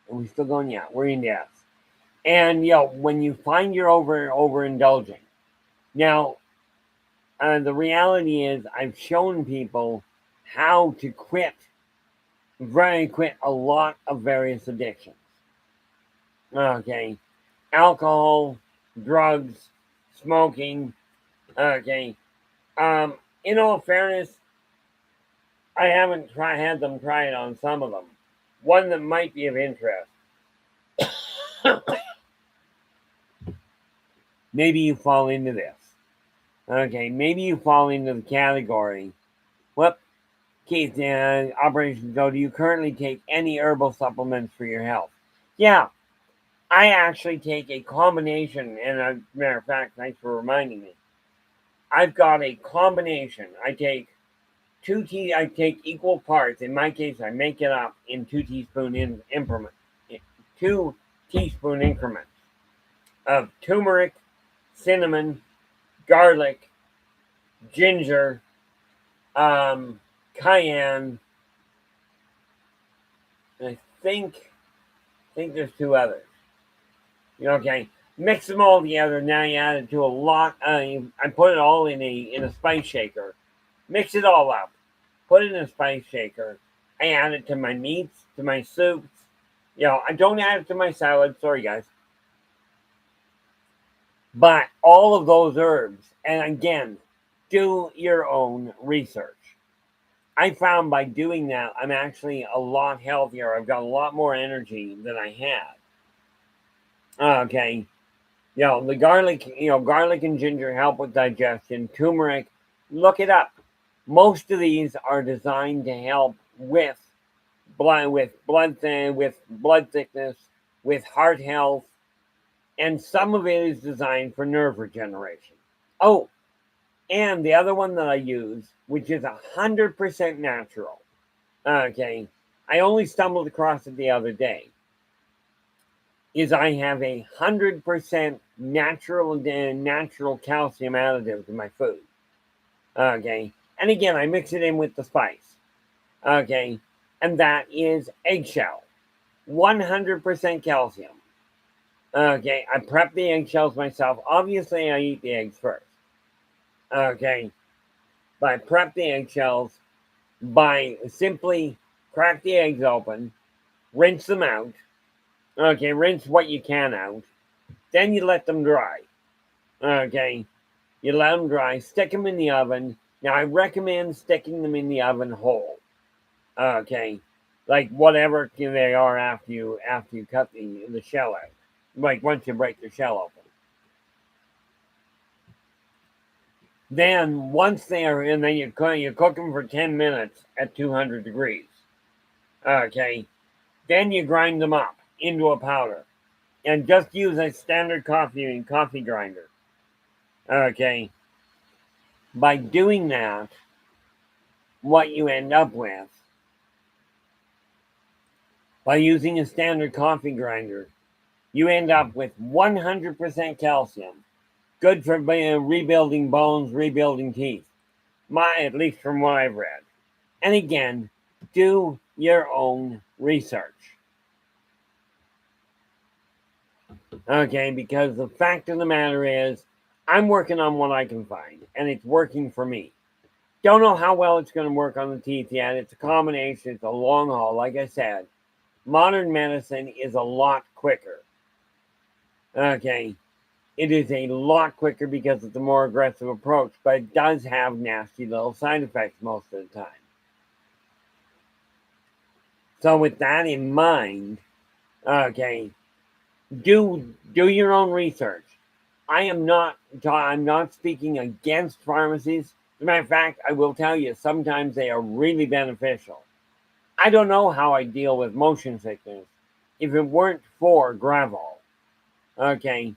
Speaker 1: Are we still going? Yeah, we're in yes. And you know, when you find you're overindulging, now the reality is, I've shown people how to quit a lot of various addictions. Okay, alcohol, drugs, smoking. Okay, in all fairness, I haven't had them try it on some of them. One that might be of interest. Maybe you fall into this. Okay, maybe you fall into the category. Well, Keith, Operation Go, do you currently take any herbal supplements for your health? Yeah, I actually take a combination, and as a matter of fact, thanks for reminding me. I've got a combination. I take equal parts. In my case, I make it up in 2 teaspoon increments of turmeric, cinnamon, garlic, ginger, cayenne, and I think there's 2 others. Okay, mix them all together. Now you add it to a lot. I put it all in a spice shaker. Mix it all up. Put it in a spice shaker. I add it to my meats, to my soups. I don't add it to my salad. Sorry, guys. But all of those herbs, and again, do your own research. I found by doing that, I'm actually a lot healthier. I've got a lot more energy than I had. Okay. The garlic, garlic and ginger help with digestion. Turmeric, look it up. Most of these are designed to help with with blood thickness, with heart health, and some of it is designed for nerve regeneration. Oh, and the other one that I use, which is 100% natural. Okay, I only stumbled across it the other day. Is I have 100% natural calcium additives in my food. Okay, and again, I mix it in with the spice. Okay, and that is eggshell, 100% calcium. Okay, I prep the eggshells myself. Obviously, I eat the eggs first. Okay, but I prep the eggshells by simply crack the eggs open, rinse them out. Okay, rinse what you can out. Then you let them dry. Okay, you let them dry, stick them in the oven. Now, I recommend sticking them in the oven whole. Okay, like whatever they are after you cut the shell out. Like once you break the shell open. Then once they are in, then you cook them for 10 minutes at 200 degrees. Okay, then you grind them up into a powder, and just use a standard coffee grinder. Okay, by doing that, what you end up with by using a standard coffee grinder, you end up with 100% calcium, good for rebuilding bones, rebuilding teeth. At least from what I've read. And again, do your own research. Okay, because the fact of the matter is, I'm working on what I can find, and it's working for me. Don't know how well it's going to work on the teeth yet. It's a combination, it's a long haul, like I said. Modern medicine is a lot quicker. Okay. It is a lot quicker because it's a more aggressive approach, but it does have nasty little side effects most of the time. So with that in mind, okay, do your own research. I'm not speaking against pharmacies. As a matter of fact, I will tell you sometimes they are really beneficial. I don't know how I deal with motion sickness if it weren't for Gravol. Okay,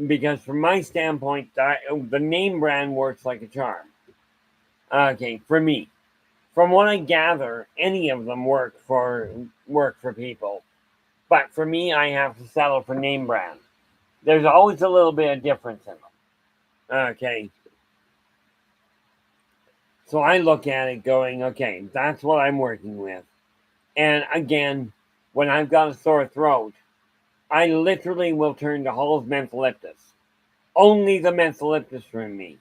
Speaker 1: because from my standpoint, the name brand works like a charm. Okay, for me, from what I gather, any of them work for people. But for me, I have to settle for name brand. There's always a little bit of difference in them. Okay, so I look at it going, okay, that's what I'm working with. And again, when I've got a sore throat, I literally will turn to Hall's Mentholyptus. Only the Mentholyptus for me,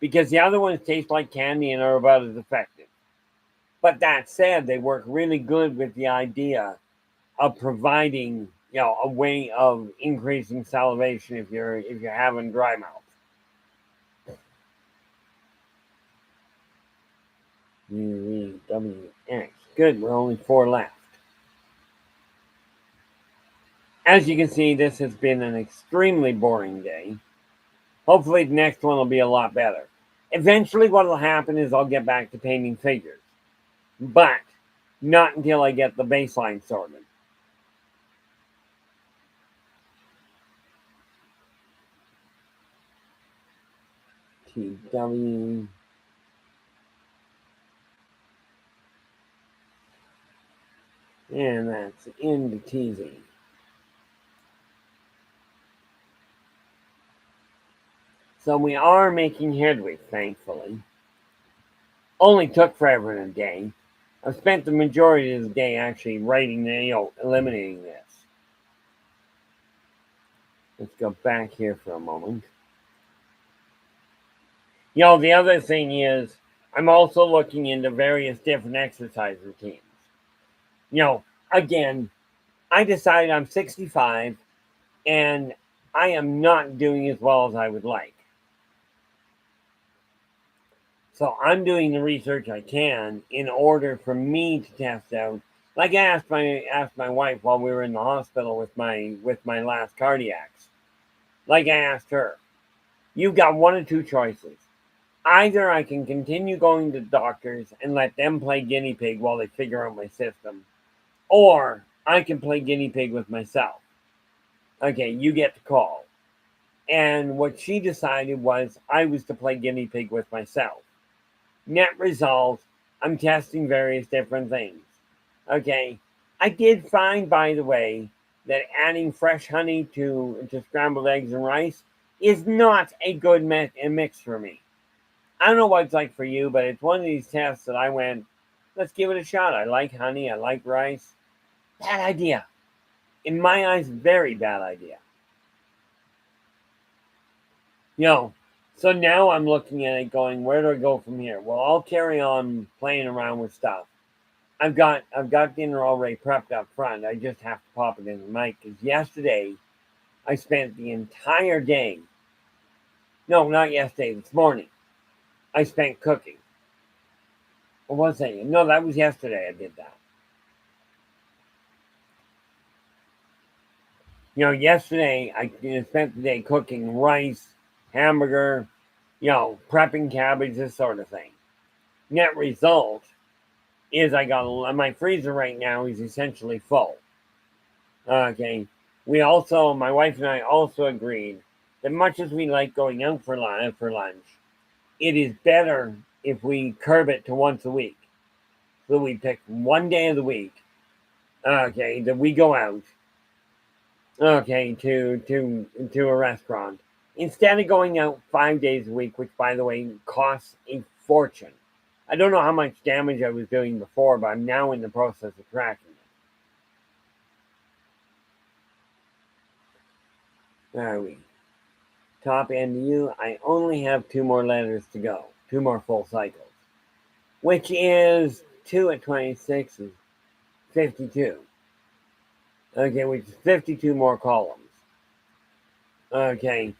Speaker 1: because the other ones taste like candy and are about as effective. But that said, they work really good with the idea of providing, a way of increasing salivation if you're having dry mouth. UVWX. Good, we're only 4 left. As you can see, this has been an extremely boring day. Hopefully the next one will be a lot better. Eventually what will happen is I'll get back to painting figures. But not until I get the baseline sorted. TW. And that's into TZ. So we are making headway, thankfully. Only took forever and a day. I've spent the majority of the day actually writing eliminating this. Let's go back here for a moment. The other thing is, I'm also looking into various different exercise routines. Again, I decided I'm 65 and I am not doing as well as I would like. So I'm doing the research I can in order for me to test out. Like I asked my wife while we were in the hospital with my last cardiacs. Like I asked her, you've got one of two choices. Either I can continue going to doctors and let them play guinea pig while they figure out my system, or I can play guinea pig with myself. Okay, you get to call. And what she decided was I was to play guinea pig with myself. Net result, I'm testing various different things. Okay, I did find, by the way, that adding fresh honey to scrambled eggs and rice is not a good mix for me. I don't know what it's like for you, but it's one of these tests that I went, let's give it a shot. I like honey, I like rice. Bad idea. In my eyes, very bad idea. So now I'm looking at it going, where do I go from here? Well, I'll carry on playing around with stuff. I've got dinner already prepped up front. I just have to pop it in the mic because yesterday I spent the entire day. No, not yesterday. This morning I spent cooking. Or was that? No, that was yesterday. I did that. Yesterday I spent the day cooking rice, hamburger, prepping cabbage, this sort of thing. Net result is I got my freezer right now is essentially full. Okay. My wife and I also agreed that much as we like going out for lunch, it is better if we curb it to once a week. So we pick one day of the week, okay, that we go out, okay, to a restaurant instead of going out 5 days a week, which by the way costs a fortune. I don't know how much damage I was doing before, but I'm now in the process of tracking it. Are we? Top end to you. I only have 2 more letters to go. 2 more full cycles. Which is 2 at 26 is 52. Okay, which is 52 more columns. Okay.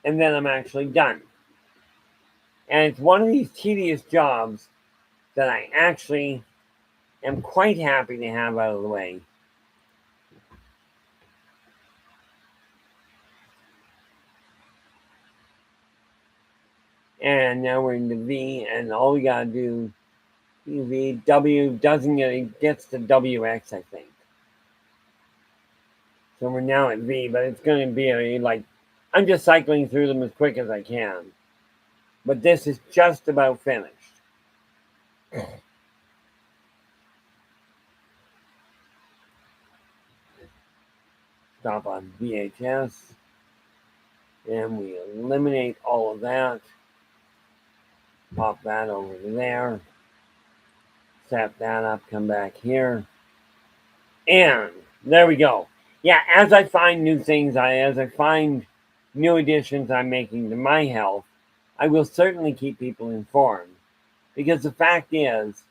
Speaker 1: And then I'm actually done. And it's one of these tedious jobs that I actually am quite happy to have out of the way. And now we're into V, and all we gotta do, V, W doesn't get, it gets to WX, I think. So we're now at V, but it's gonna be like, I'm just cycling through them as quick as I can. But this is just about finished. Stop on VHS. And we eliminate all of that. Pop that over to there. Set that up, come back here. And there we go. Yeah, as I find new things, as I find new additions I'm making to my health, I will certainly keep people informed. Because the fact is,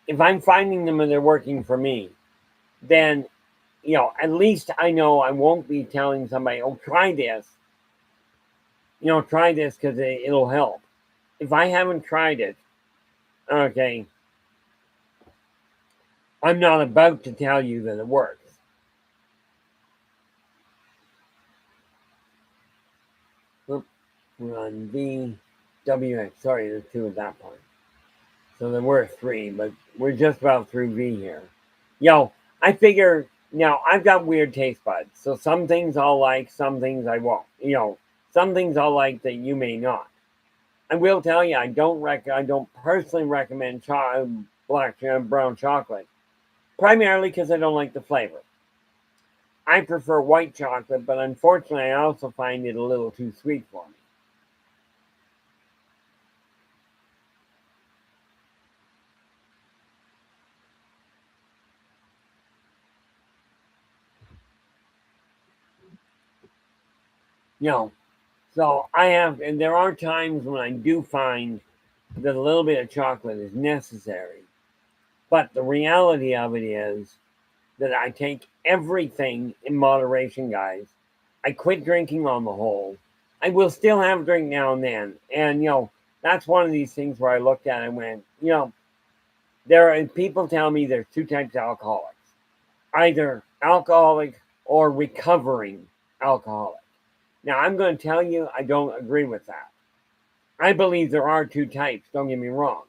Speaker 1: if I'm finding them and they're working for me, then, at least I know I won't be telling somebody, oh, try this. Try this because it'll help. If I haven't tried it, okay, I'm not about to tell you that it works. Run V, WX. Sorry, there's two at that point. So there were three, but we're just about through V here. I figure now I've got weird taste buds. So some things I'll like, some things I won't. Some things I'll like that you may not. I will tell you, I don't personally recommend brown chocolate, primarily because I don't like the flavor. I prefer white chocolate, but unfortunately, I also find it a little too sweet for me. So and there are times when I do find that a little bit of chocolate is necessary. But the reality of it is that I take everything in moderation, guys. I quit drinking on the whole. I will still have a drink now and then. And, that's one of these things where I looked at it and went, there are people tell me there's two types of alcoholics, either alcoholic or recovering alcoholic. Now, I'm going to tell you, I don't agree with that. I believe there are two types, don't get me wrong,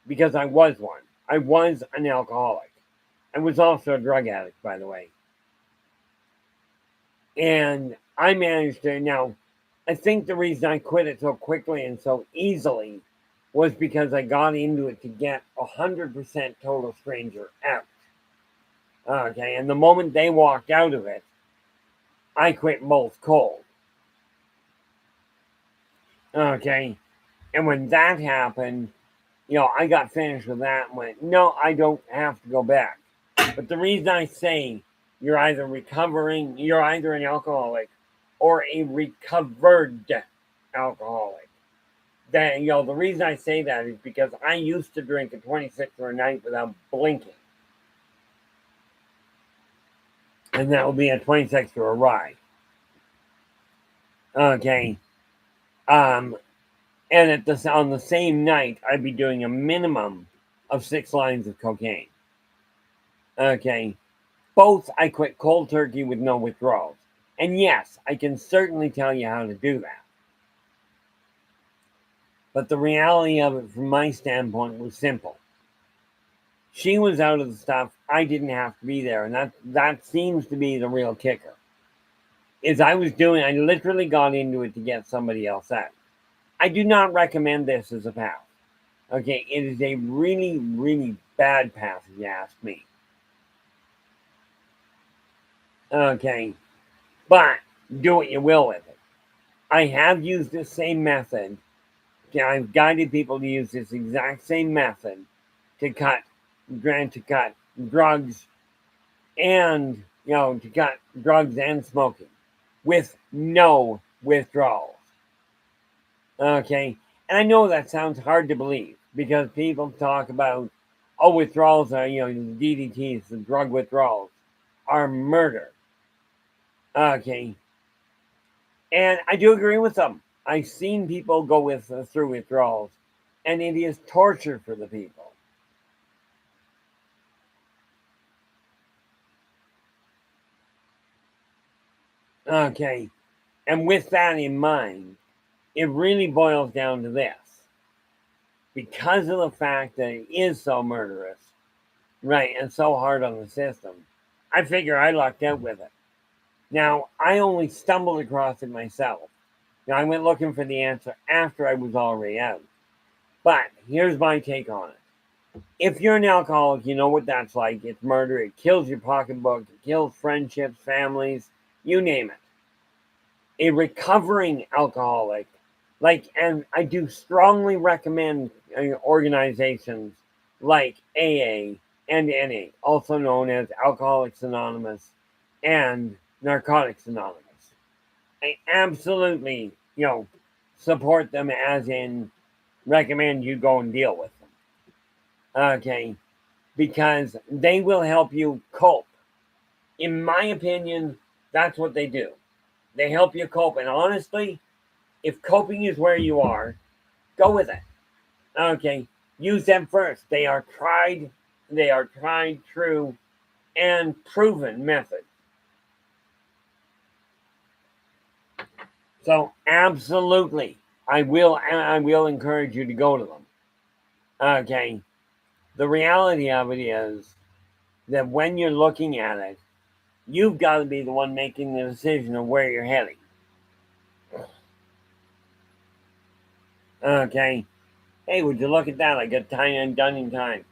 Speaker 1: because I was one. I was an alcoholic. I was also a drug addict, by the way. And I managed to, now, I think the reason I quit it so quickly and so easily was because I got into it to get 100% total stranger out. Okay, and the moment they walked out of it, I quit both cold. Okay, and when that happened, I got finished with that and went, no, I don't have to go back. But the reason I say you're either an alcoholic or a recovered alcoholic. Then, the reason I say that is because I used to drink a 26er a night without blinking. And that would be a 26er a rye. Okay. And on the same night, I'd be doing a minimum of 6 lines of cocaine. Okay. Both I quit cold turkey with no withdrawals. And yes, I can certainly tell you how to do that. But the reality of it, from my standpoint, was simple. She was out of the stuff. I didn't have to be there. And that seems to be the real kicker. I literally got into it to get somebody else out. I do not recommend this as a path. Okay, it is a really, really bad path, if you ask me. Okay, but do what you will with it. I have used this same method. I've guided people to use this exact same method to cut drugs and to cut drugs and smoking with no withdrawals. Okay, and I know that sounds hard to believe because people talk about withdrawals are, the DDTs, the drug withdrawals, are murder. Okay. And I do agree with them. I've seen people go through withdrawals, and it is torture for the people. Okay. And with that in mind, it really boils down to this. Because of the fact that it is so murderous, right, and so hard on the system, I figure I lucked out with it. Now, I only stumbled across it myself. Now, I went looking for the answer after I was already out. But here's my take on it. If you're an alcoholic, you know what that's like. It's murder. It kills your pocketbook. It kills friendships, families, you name it. A recovering alcoholic, and I do strongly recommend organizations like AA and NA, also known as Alcoholics Anonymous and Narcotics Anonymous. I absolutely, support them, as in recommend you go and deal with them. Okay, because they will help you cope. In my opinion, that's what they do. They help you cope. And honestly, if coping is where you are, go with it. Okay, use them first. They are tried, true, and proven methods. So absolutely, I will encourage you to go to them. Okay. The reality of it is that when you're looking at it, you've got to be the one making the decision of where you're heading. Okay. Hey, would you look at that? I got time done in time.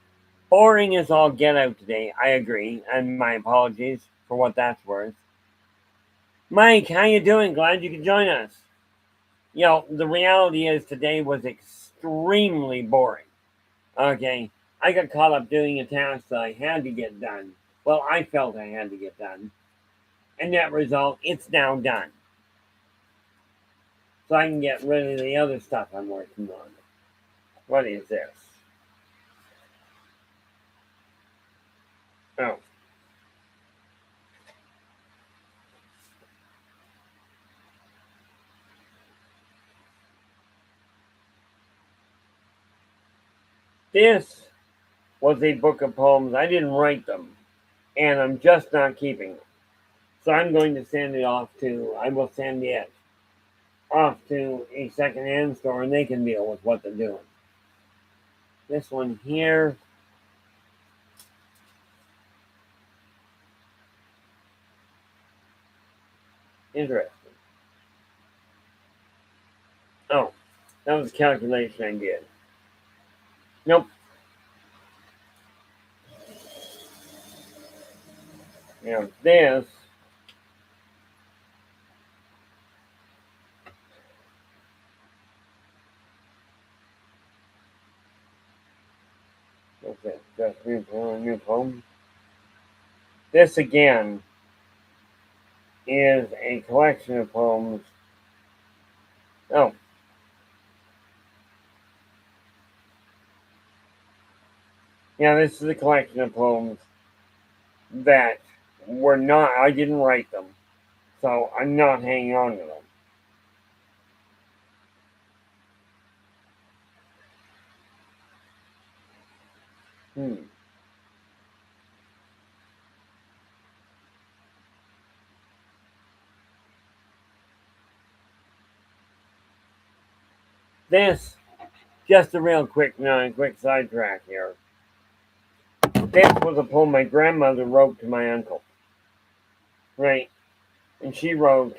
Speaker 1: Boring as all get out today. I agree, and my apologies for what that's worth. Mike, how you doing? Glad you could join us. The reality is today was extremely boring. Okay, I got caught up doing a task that I had to get done. Well, I felt I had to get done. And that result, it's now done. So I can get rid of the other stuff I'm working on. What is this? Oh. This was a book of poems. I didn't write them, and I'm just not keeping them. So I'm going to send it off I will send it off to a secondhand store, and they can deal with what they're doing. This one here. Interesting. Oh, that was a calculation I did. Nope. Now this. What's that? Just new poem. This again is a collection of poems. Oh. Yeah, this is a collection of poems that I didn't write them. So I'm not hanging on to them. Hmm. This, just a real quick sidetrack here. This was a poem my grandmother wrote to my uncle. Right? And she wrote,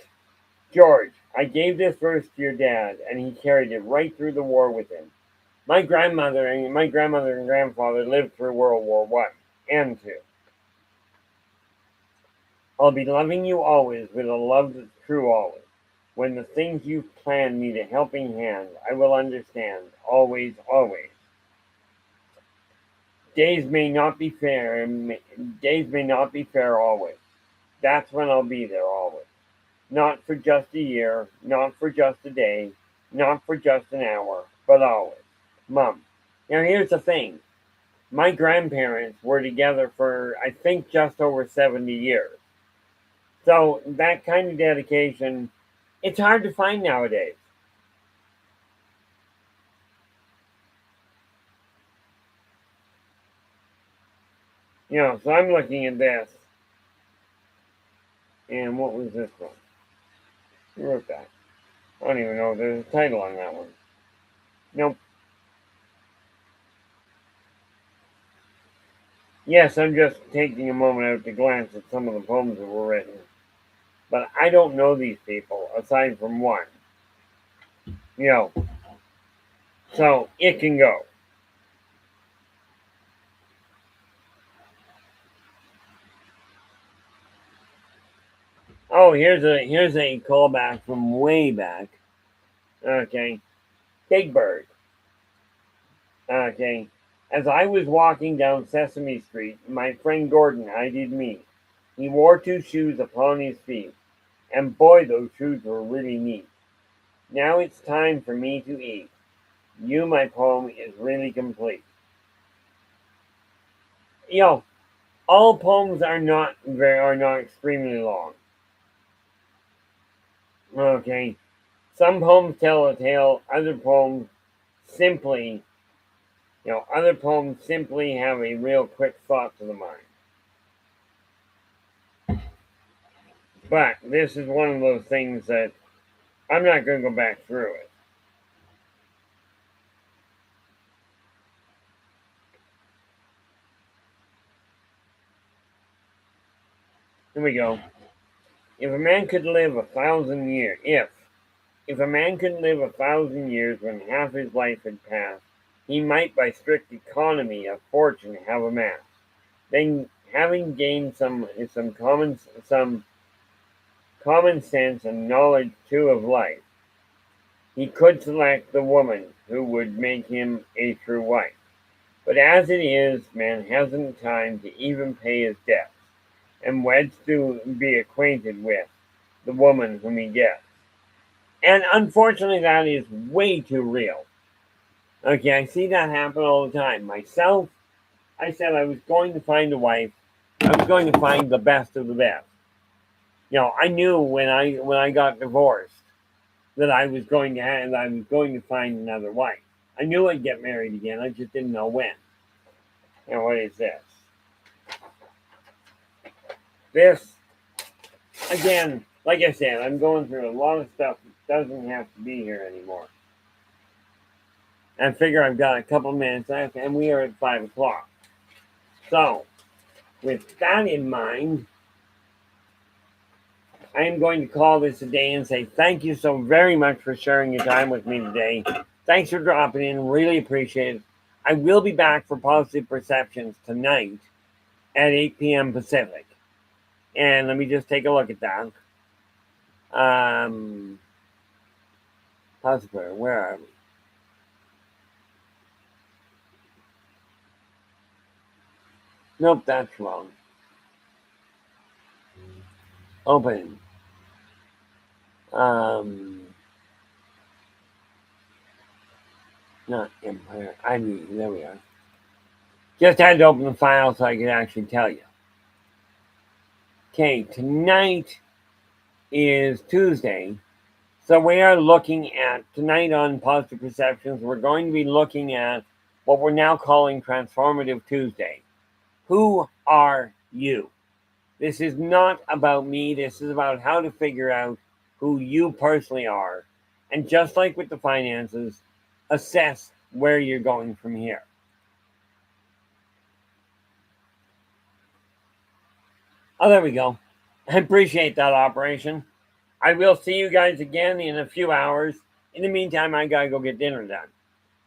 Speaker 1: George, I gave this verse to your dad, and he carried it right through the war with him. My grandmother and grandfather lived through World War One and Two. I'll be loving you always with a love that's true always. When the things you've planned need a helping hand, I will understand. Always, always. Days may not be fair. Days may not be fair always. That's when I'll be there always. Not for just a year, not for just a day, not for just an hour, but always. Mom. Now here's the thing. my grandparents were together for, I think, just over 70 years. So that kind of dedication, it's hard to find nowadays. So I'm looking at this. And what was this one? Who wrote that? I don't even know if there's a title on that one. Nope. Yes, I'm just taking a moment out to glance at some of the poems that were written. But I don't know these people aside from one. You know, so it can go. Oh, here's a callback from way back. Okay, Big Bird. Okay, as I was walking down Sesame Street, my friend Gordon eyed me. He wore two shoes upon his feet, and boy, those shoes were really neat. Now it's time for me to eat. You, my poem is really complete. You know, all poems are not extremely long. Okay, some poems tell a tale. Other poems simply have a real quick thought to the mind. But this is one of those things that I'm not going to go back through it. Here we go. If a man could live 1,000 years, if a man could live 1,000 years when half his life had passed, he might by strict economy of fortune have amassed. Then, having gained some common sense and knowledge too of life, he could select the woman who would make him a true wife. But as it is, man hasn't time to even pay his debts, and weds to be acquainted with the woman whom he gets. And unfortunately, that is way too real. Okay, I see that happen all the time. Myself, I said I was going to find a wife. I was going to find the best of the best. I knew when I got divorced that I was going to find another wife. I knew I'd get married again. I just didn't know when. What is this? This again, like I said, I'm going through a lot of stuff that doesn't have to be here anymore. I figure I've got a couple minutes left, and we are at 5 o'clock. So, with that in mind, I am going to call this a day and say thank you so very much for sharing your time with me today. Thanks for dropping in. Really appreciate it. I will be back for Positive Perceptions tonight at 8 p.m. Pacific. And let me just take a look at that. Positive, where are we? Nope, that's wrong. Open. Not Empire. There we are. Just had to open the file so I could actually tell you. Okay, tonight is Tuesday. So we are looking at, tonight on Positive Perceptions, we're going to be looking at what we're now calling Transformative Tuesday. Who are you? This is not about me. This is about how to figure out who you personally are. And just like with the finances, assess where you're going from here. Oh, there we go. I appreciate that, operation. I will see you guys again in a few hours. In the meantime, I gotta go get dinner done.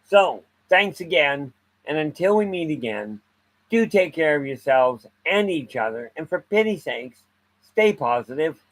Speaker 1: So, thanks again, and until we meet again, do take care of yourselves and each other, and for pity's sakes, stay positive.